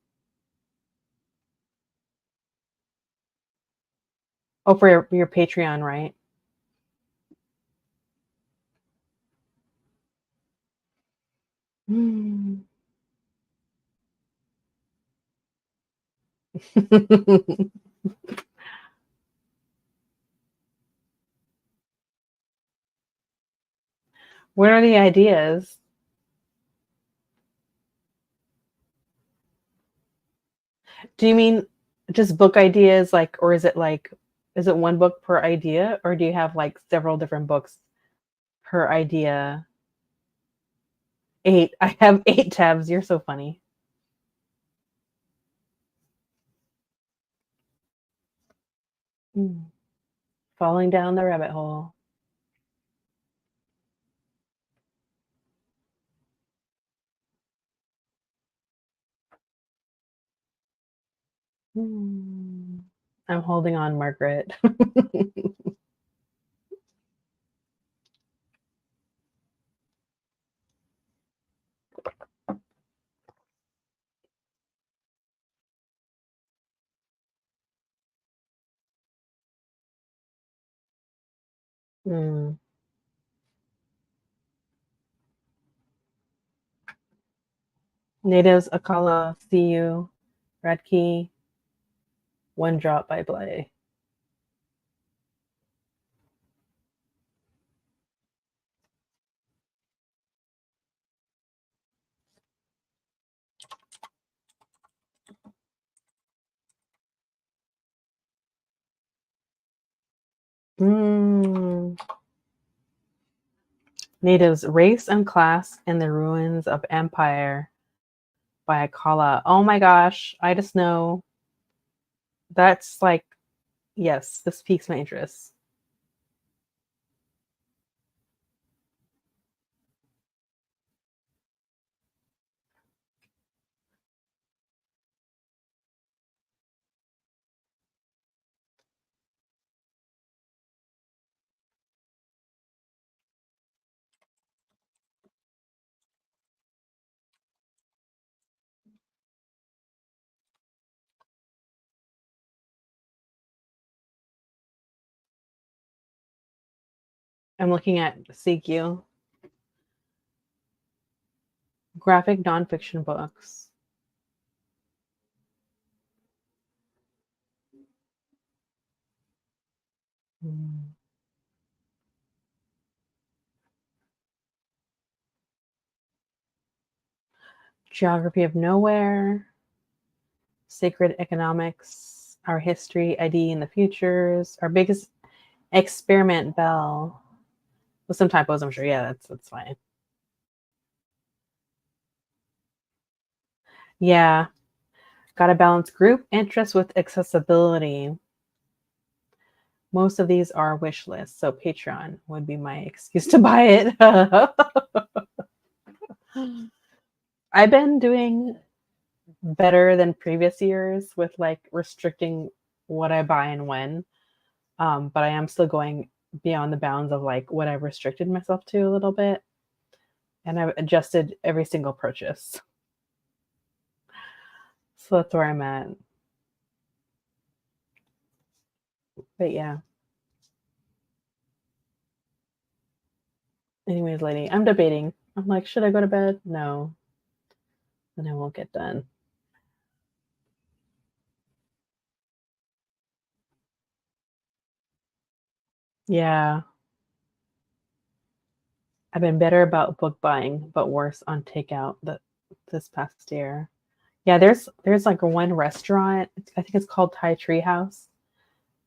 Oh, for your Patreon, right? What are the ideas? Do you mean just book ideas, like, or is it one book per idea, or do you have like several different books per idea? Eight. I have eight tabs. You're so funny. Mm. Falling down the rabbit hole. Mm. I'm holding on, Margaret. Mm. Natives, Akala, See You, Red Key, One Drop by Blay. Mm. Natives, Race and Class in the Ruins of Empire by Akala. Oh my gosh, I just know that's like, yes, this piques my interest. I'm looking at CQ, graphic nonfiction books. Mm. Geography of Nowhere, Sacred Economics, Our History, ID in the Futures, Our Biggest Experiment, Bell. With some typos, I'm sure. Yeah, that's fine. Yeah, gotta balance group interest with accessibility. Most of these are wish lists, so Patreon would be my excuse to buy it. I've been doing better than previous years with like restricting what I buy and when. But I am still going beyond the bounds of like what I've restricted myself to a little bit. And I've adjusted every single purchase. So that's where I'm at. But yeah. Anyways, lady, I'm debating. I'm like, should I go to bed? No. Then I won't get done. Yeah. I've been better about book buying, but worse on takeout this past year. Yeah, there's like one restaurant. I think it's called Thai Tree House.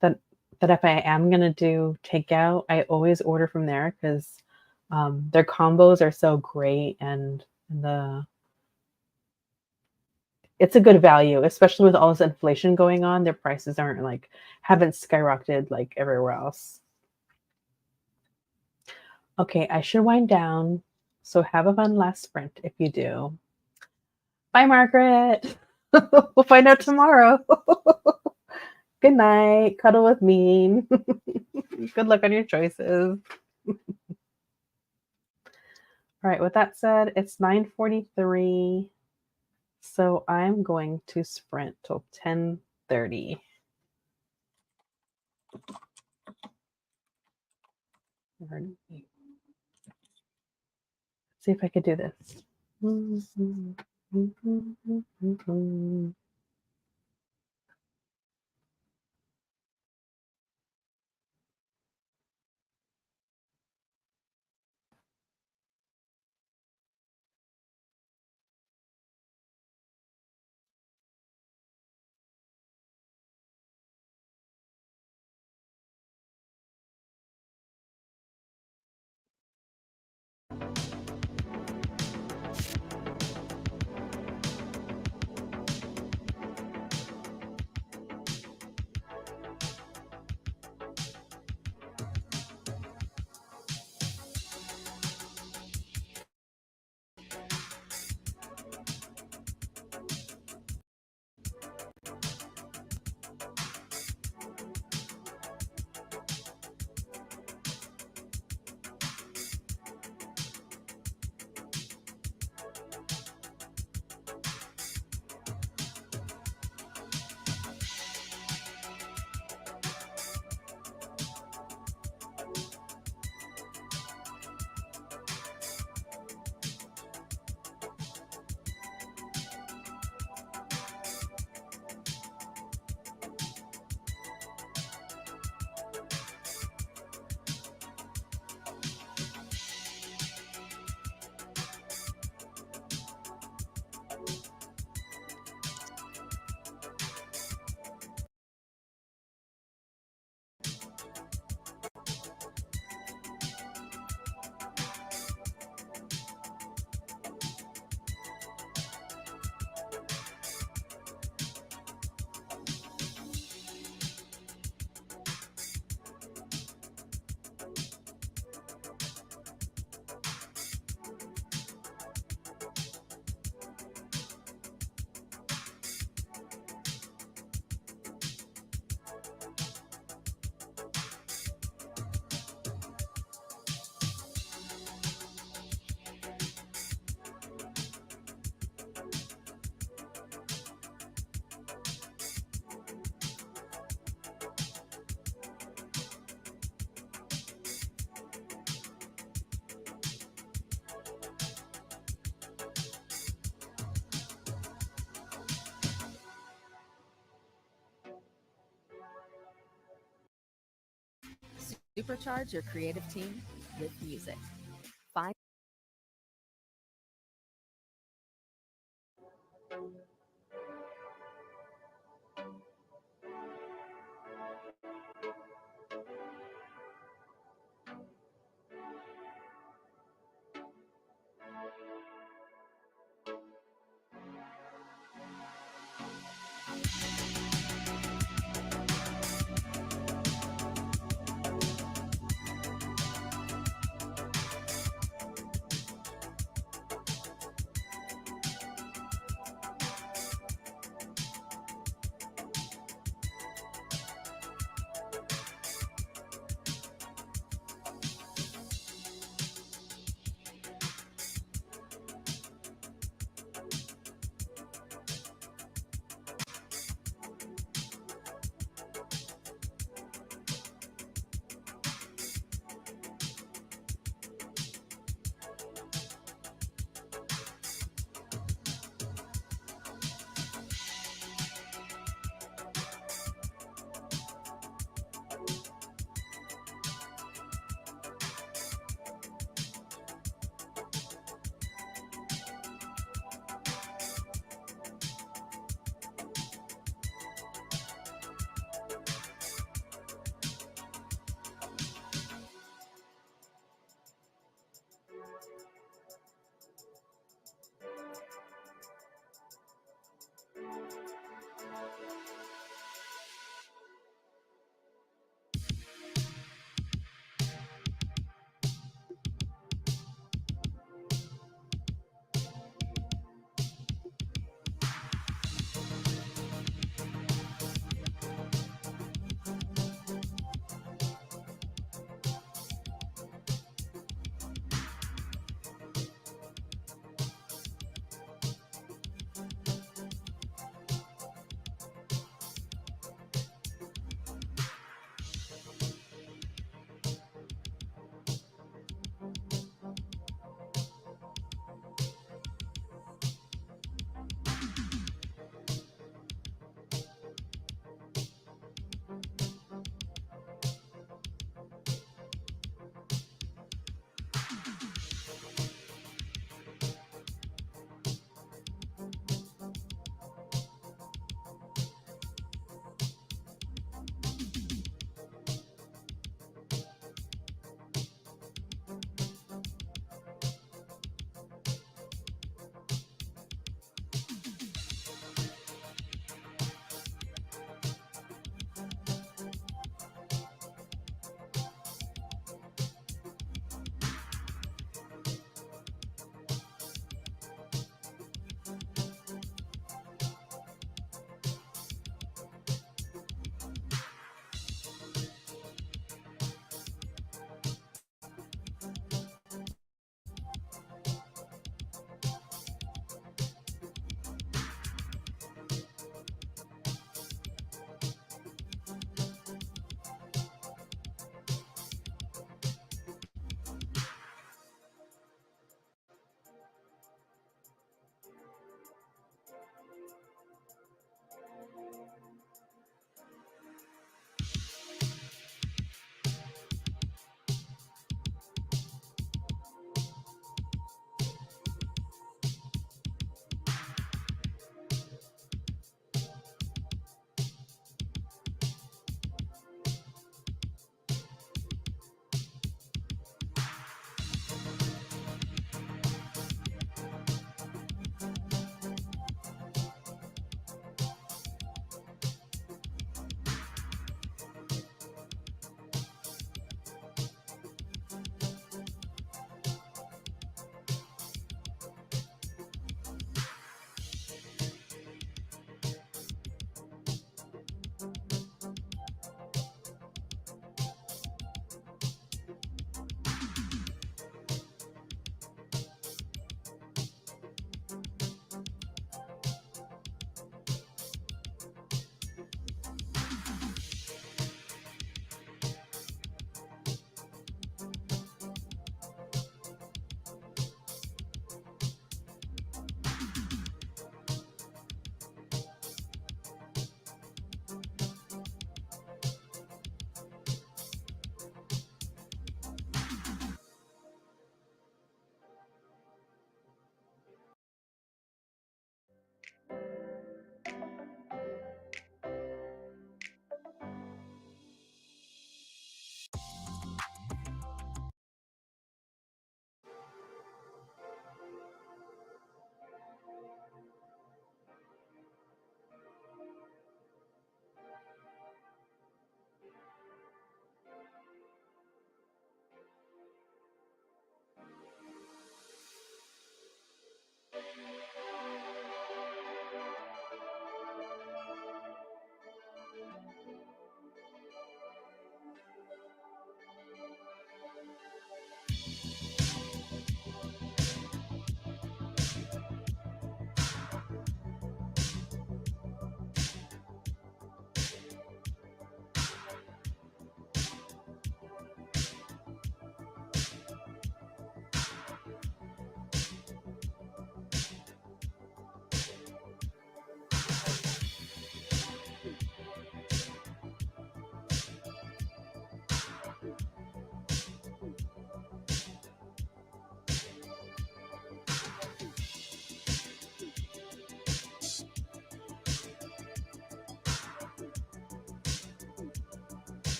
That that if I am gonna do takeout, I always order from there because their combos are so great, and the it's a good value, especially with all this inflation going on. Their prices aren't like haven't skyrocketed like everywhere else. Okay, I should wind down. So have a fun last sprint if you do. Bye, Margaret. We'll find out tomorrow. Good night. Cuddle with me. Good luck on your choices. All right, with that said, it's 9:43. So I'm going to sprint till 10:30. See if I could do this. Supercharge your creative team with music. Find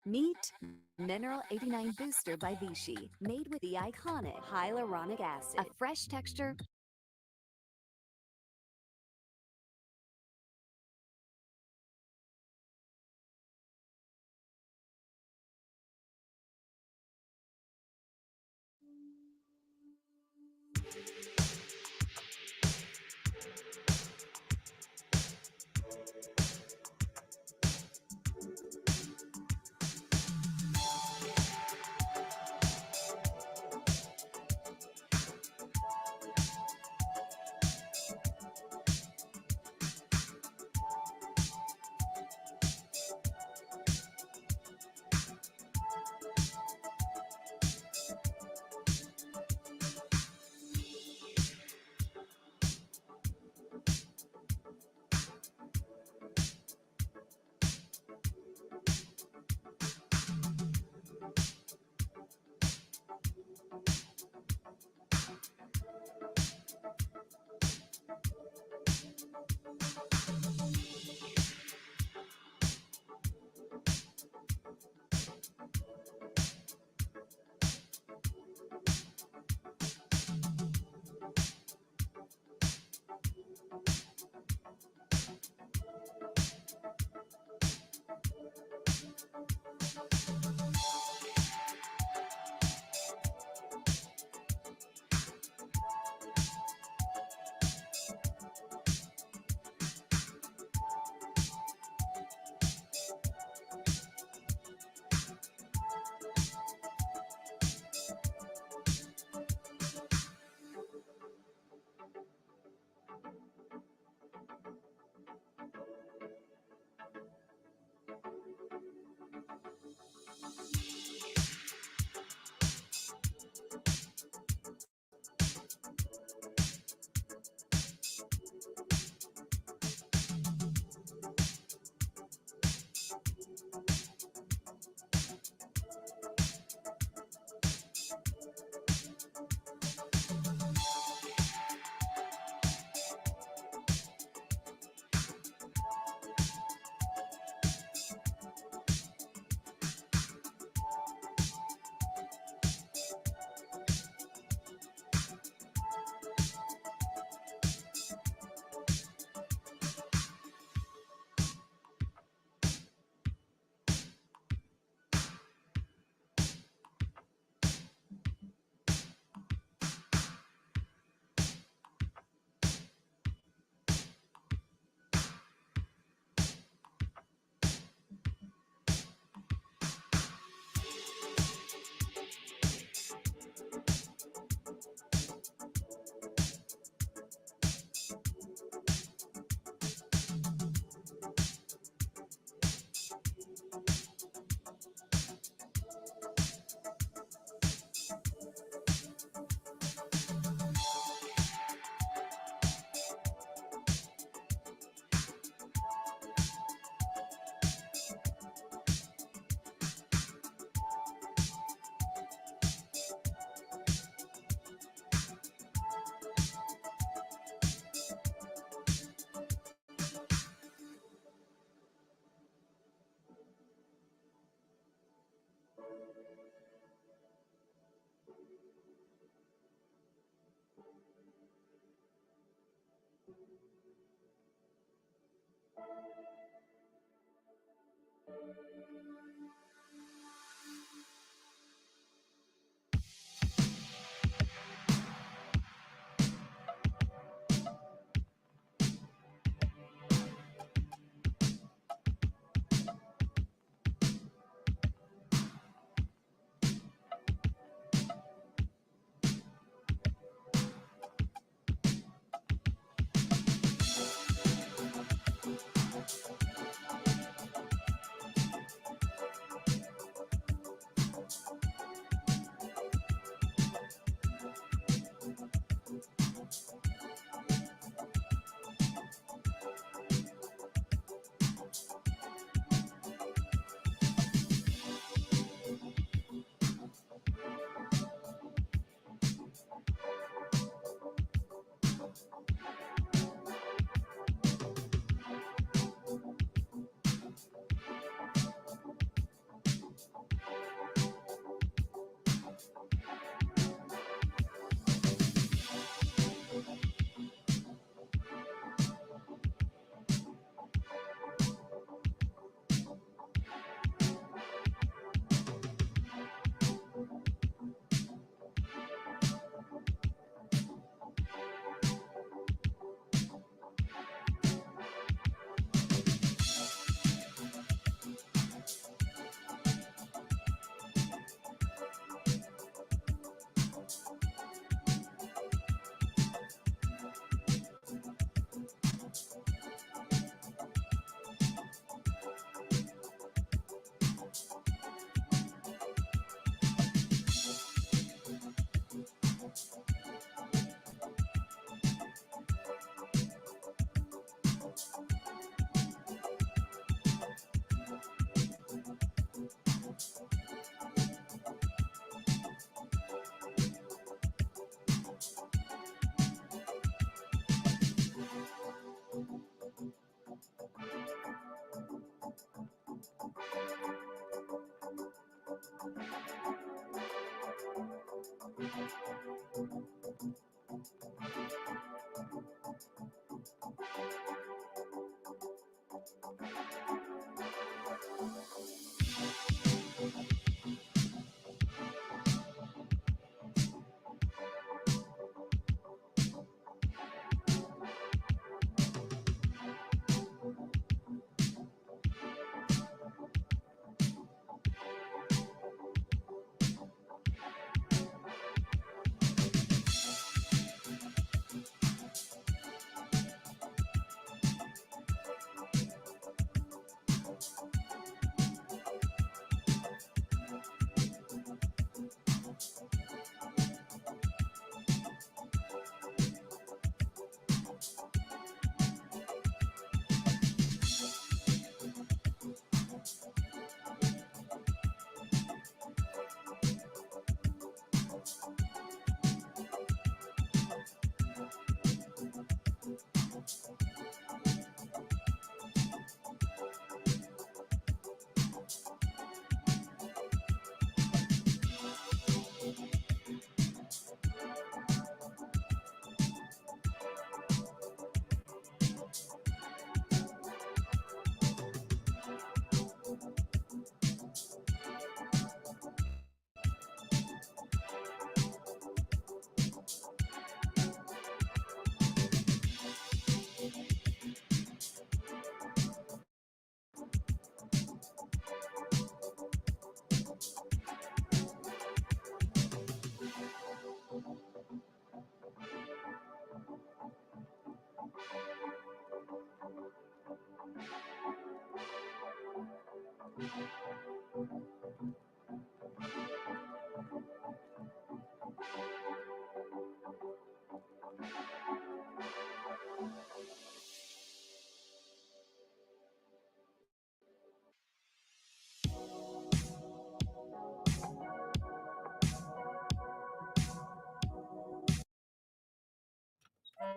Meet Mineral 89 Booster by Vichy, made with the iconic hyaluronic acid. A fresh texture.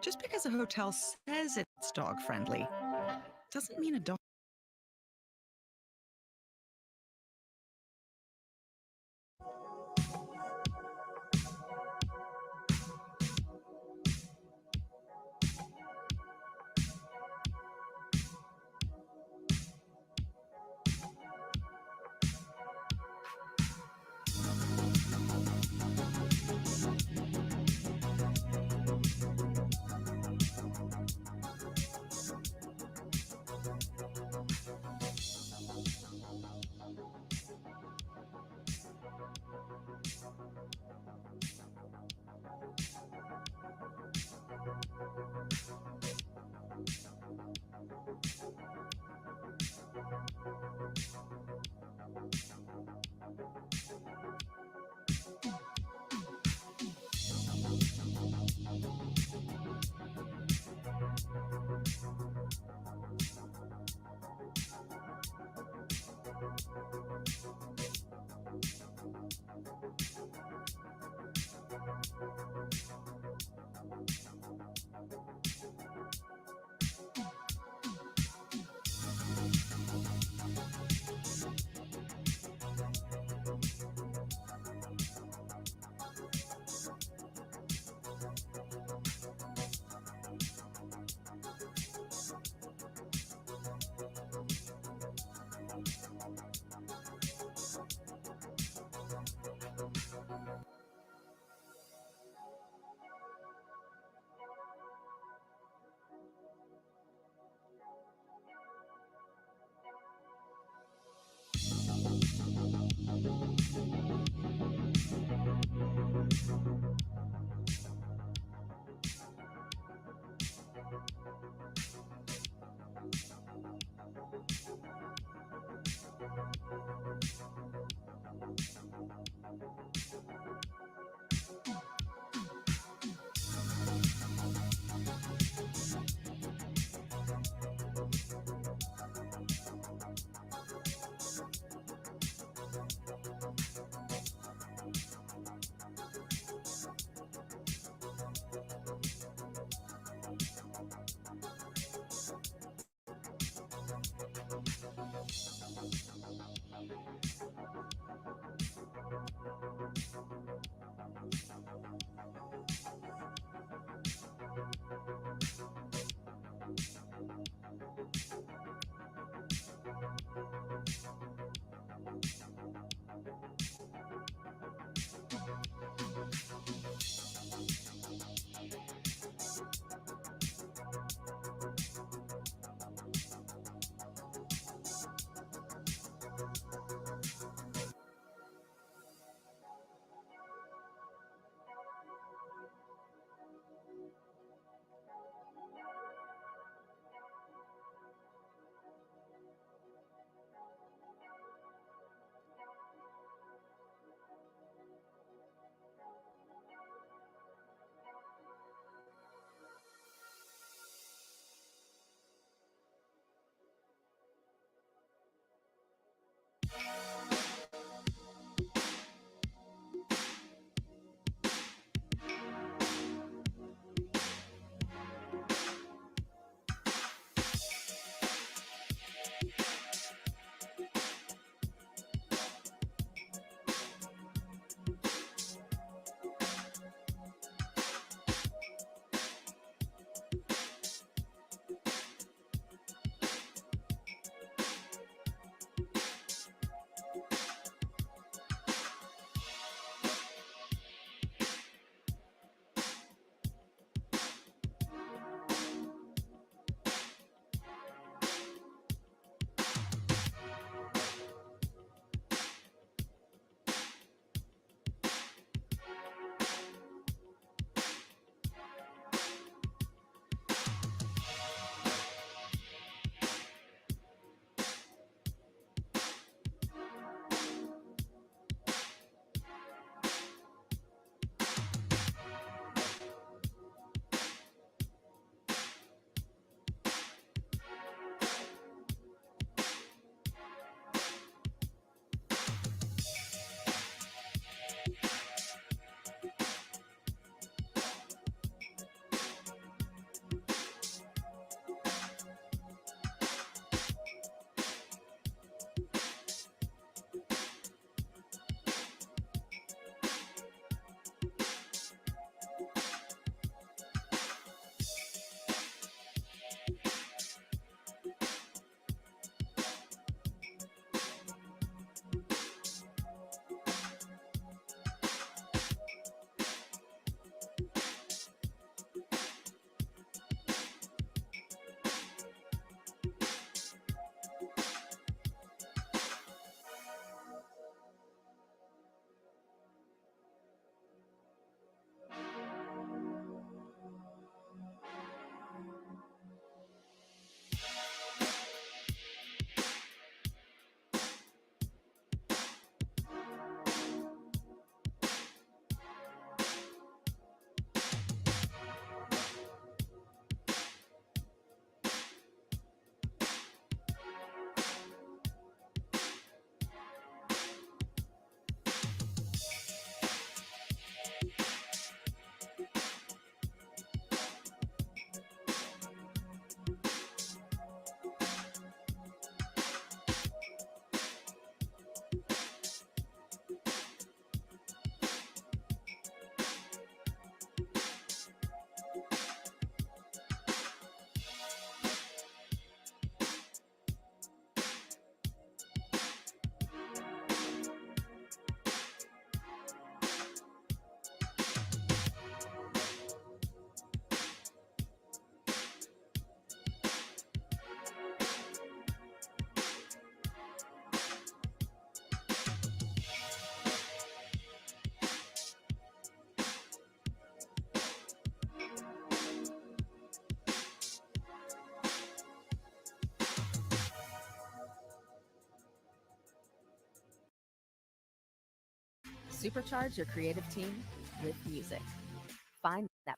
Just because a hotel says it's dog friendly doesn't mean a dog. Supercharge your creative team with music. Find that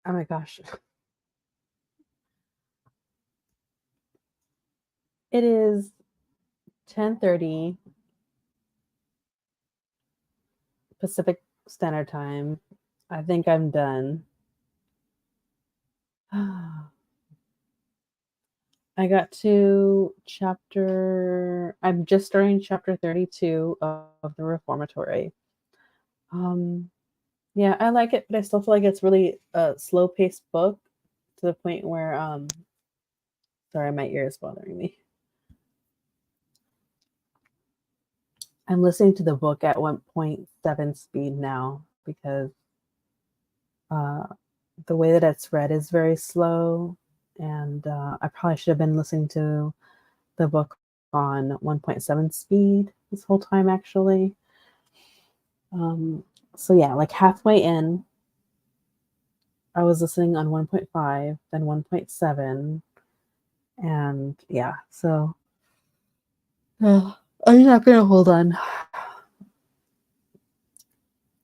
Oh my gosh. It is 10:30 Pacific Standard Time. I think I'm done. I got to I'm just starting chapter 32 of the Reformatory. Yeah, I like it, but I still feel like it's really a slow-paced book to the point where, sorry, my ear is bothering me. I'm listening to the book at 1.7 speed now because uh, the way that it's read is very slow, and I probably should have been listening to the book on 1.7 speed this whole time, actually. So yeah, like halfway in, I was listening on 1.5, then 1.7, and yeah, so I'm not gonna hold on.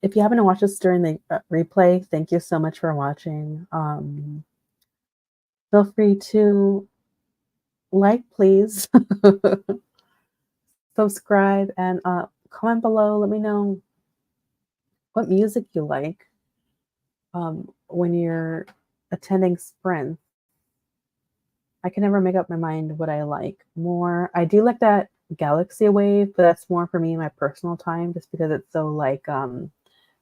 If you happen to watch this during the replay, thank you so much for watching. Feel free to like, please. subscribe, and comment below. Let me know what music you like when you're attending sprints. I can never make up my mind what I like more. I do like that Galaxy Wave, but that's more for me in my personal time, just because it's so like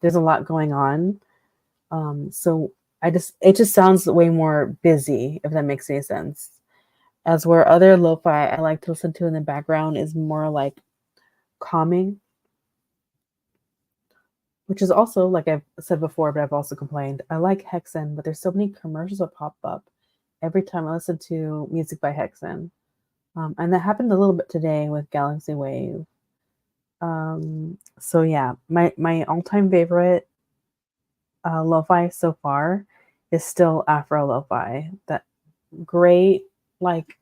there's a lot going on. So it just sounds way more busy, if that makes any sense. As where other lo-fi I like to listen to in the background is more like calming, which is also, like I've said before, but I've also complained. I like Hexen, but there's so many commercials that pop up every time I listen to music by Hexen. And that happened a little bit today with Galaxy Wave. So yeah, my all-time favorite lo-fi so far is still Afro lo-fi. That great, like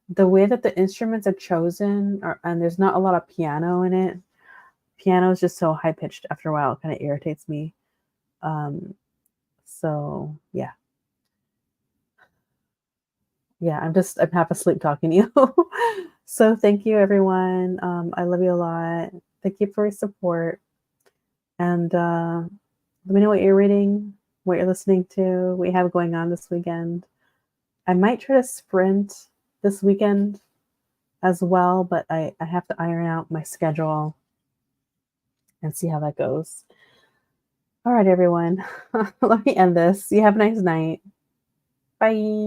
the way that the instruments are chosen, and there's not a lot of piano in it. Piano is just so high pitched after a while, it kind of irritates me. So yeah. Yeah, I'm half asleep talking to you. So thank you everyone. I love you a lot. Thank you for your support. And let me know what you're reading, what you're listening to, what you have going on this weekend. I might try to sprint this weekend as well, but I have to iron out my schedule and see how that goes. All right, everyone. Let me end this. You have a nice night. Bye.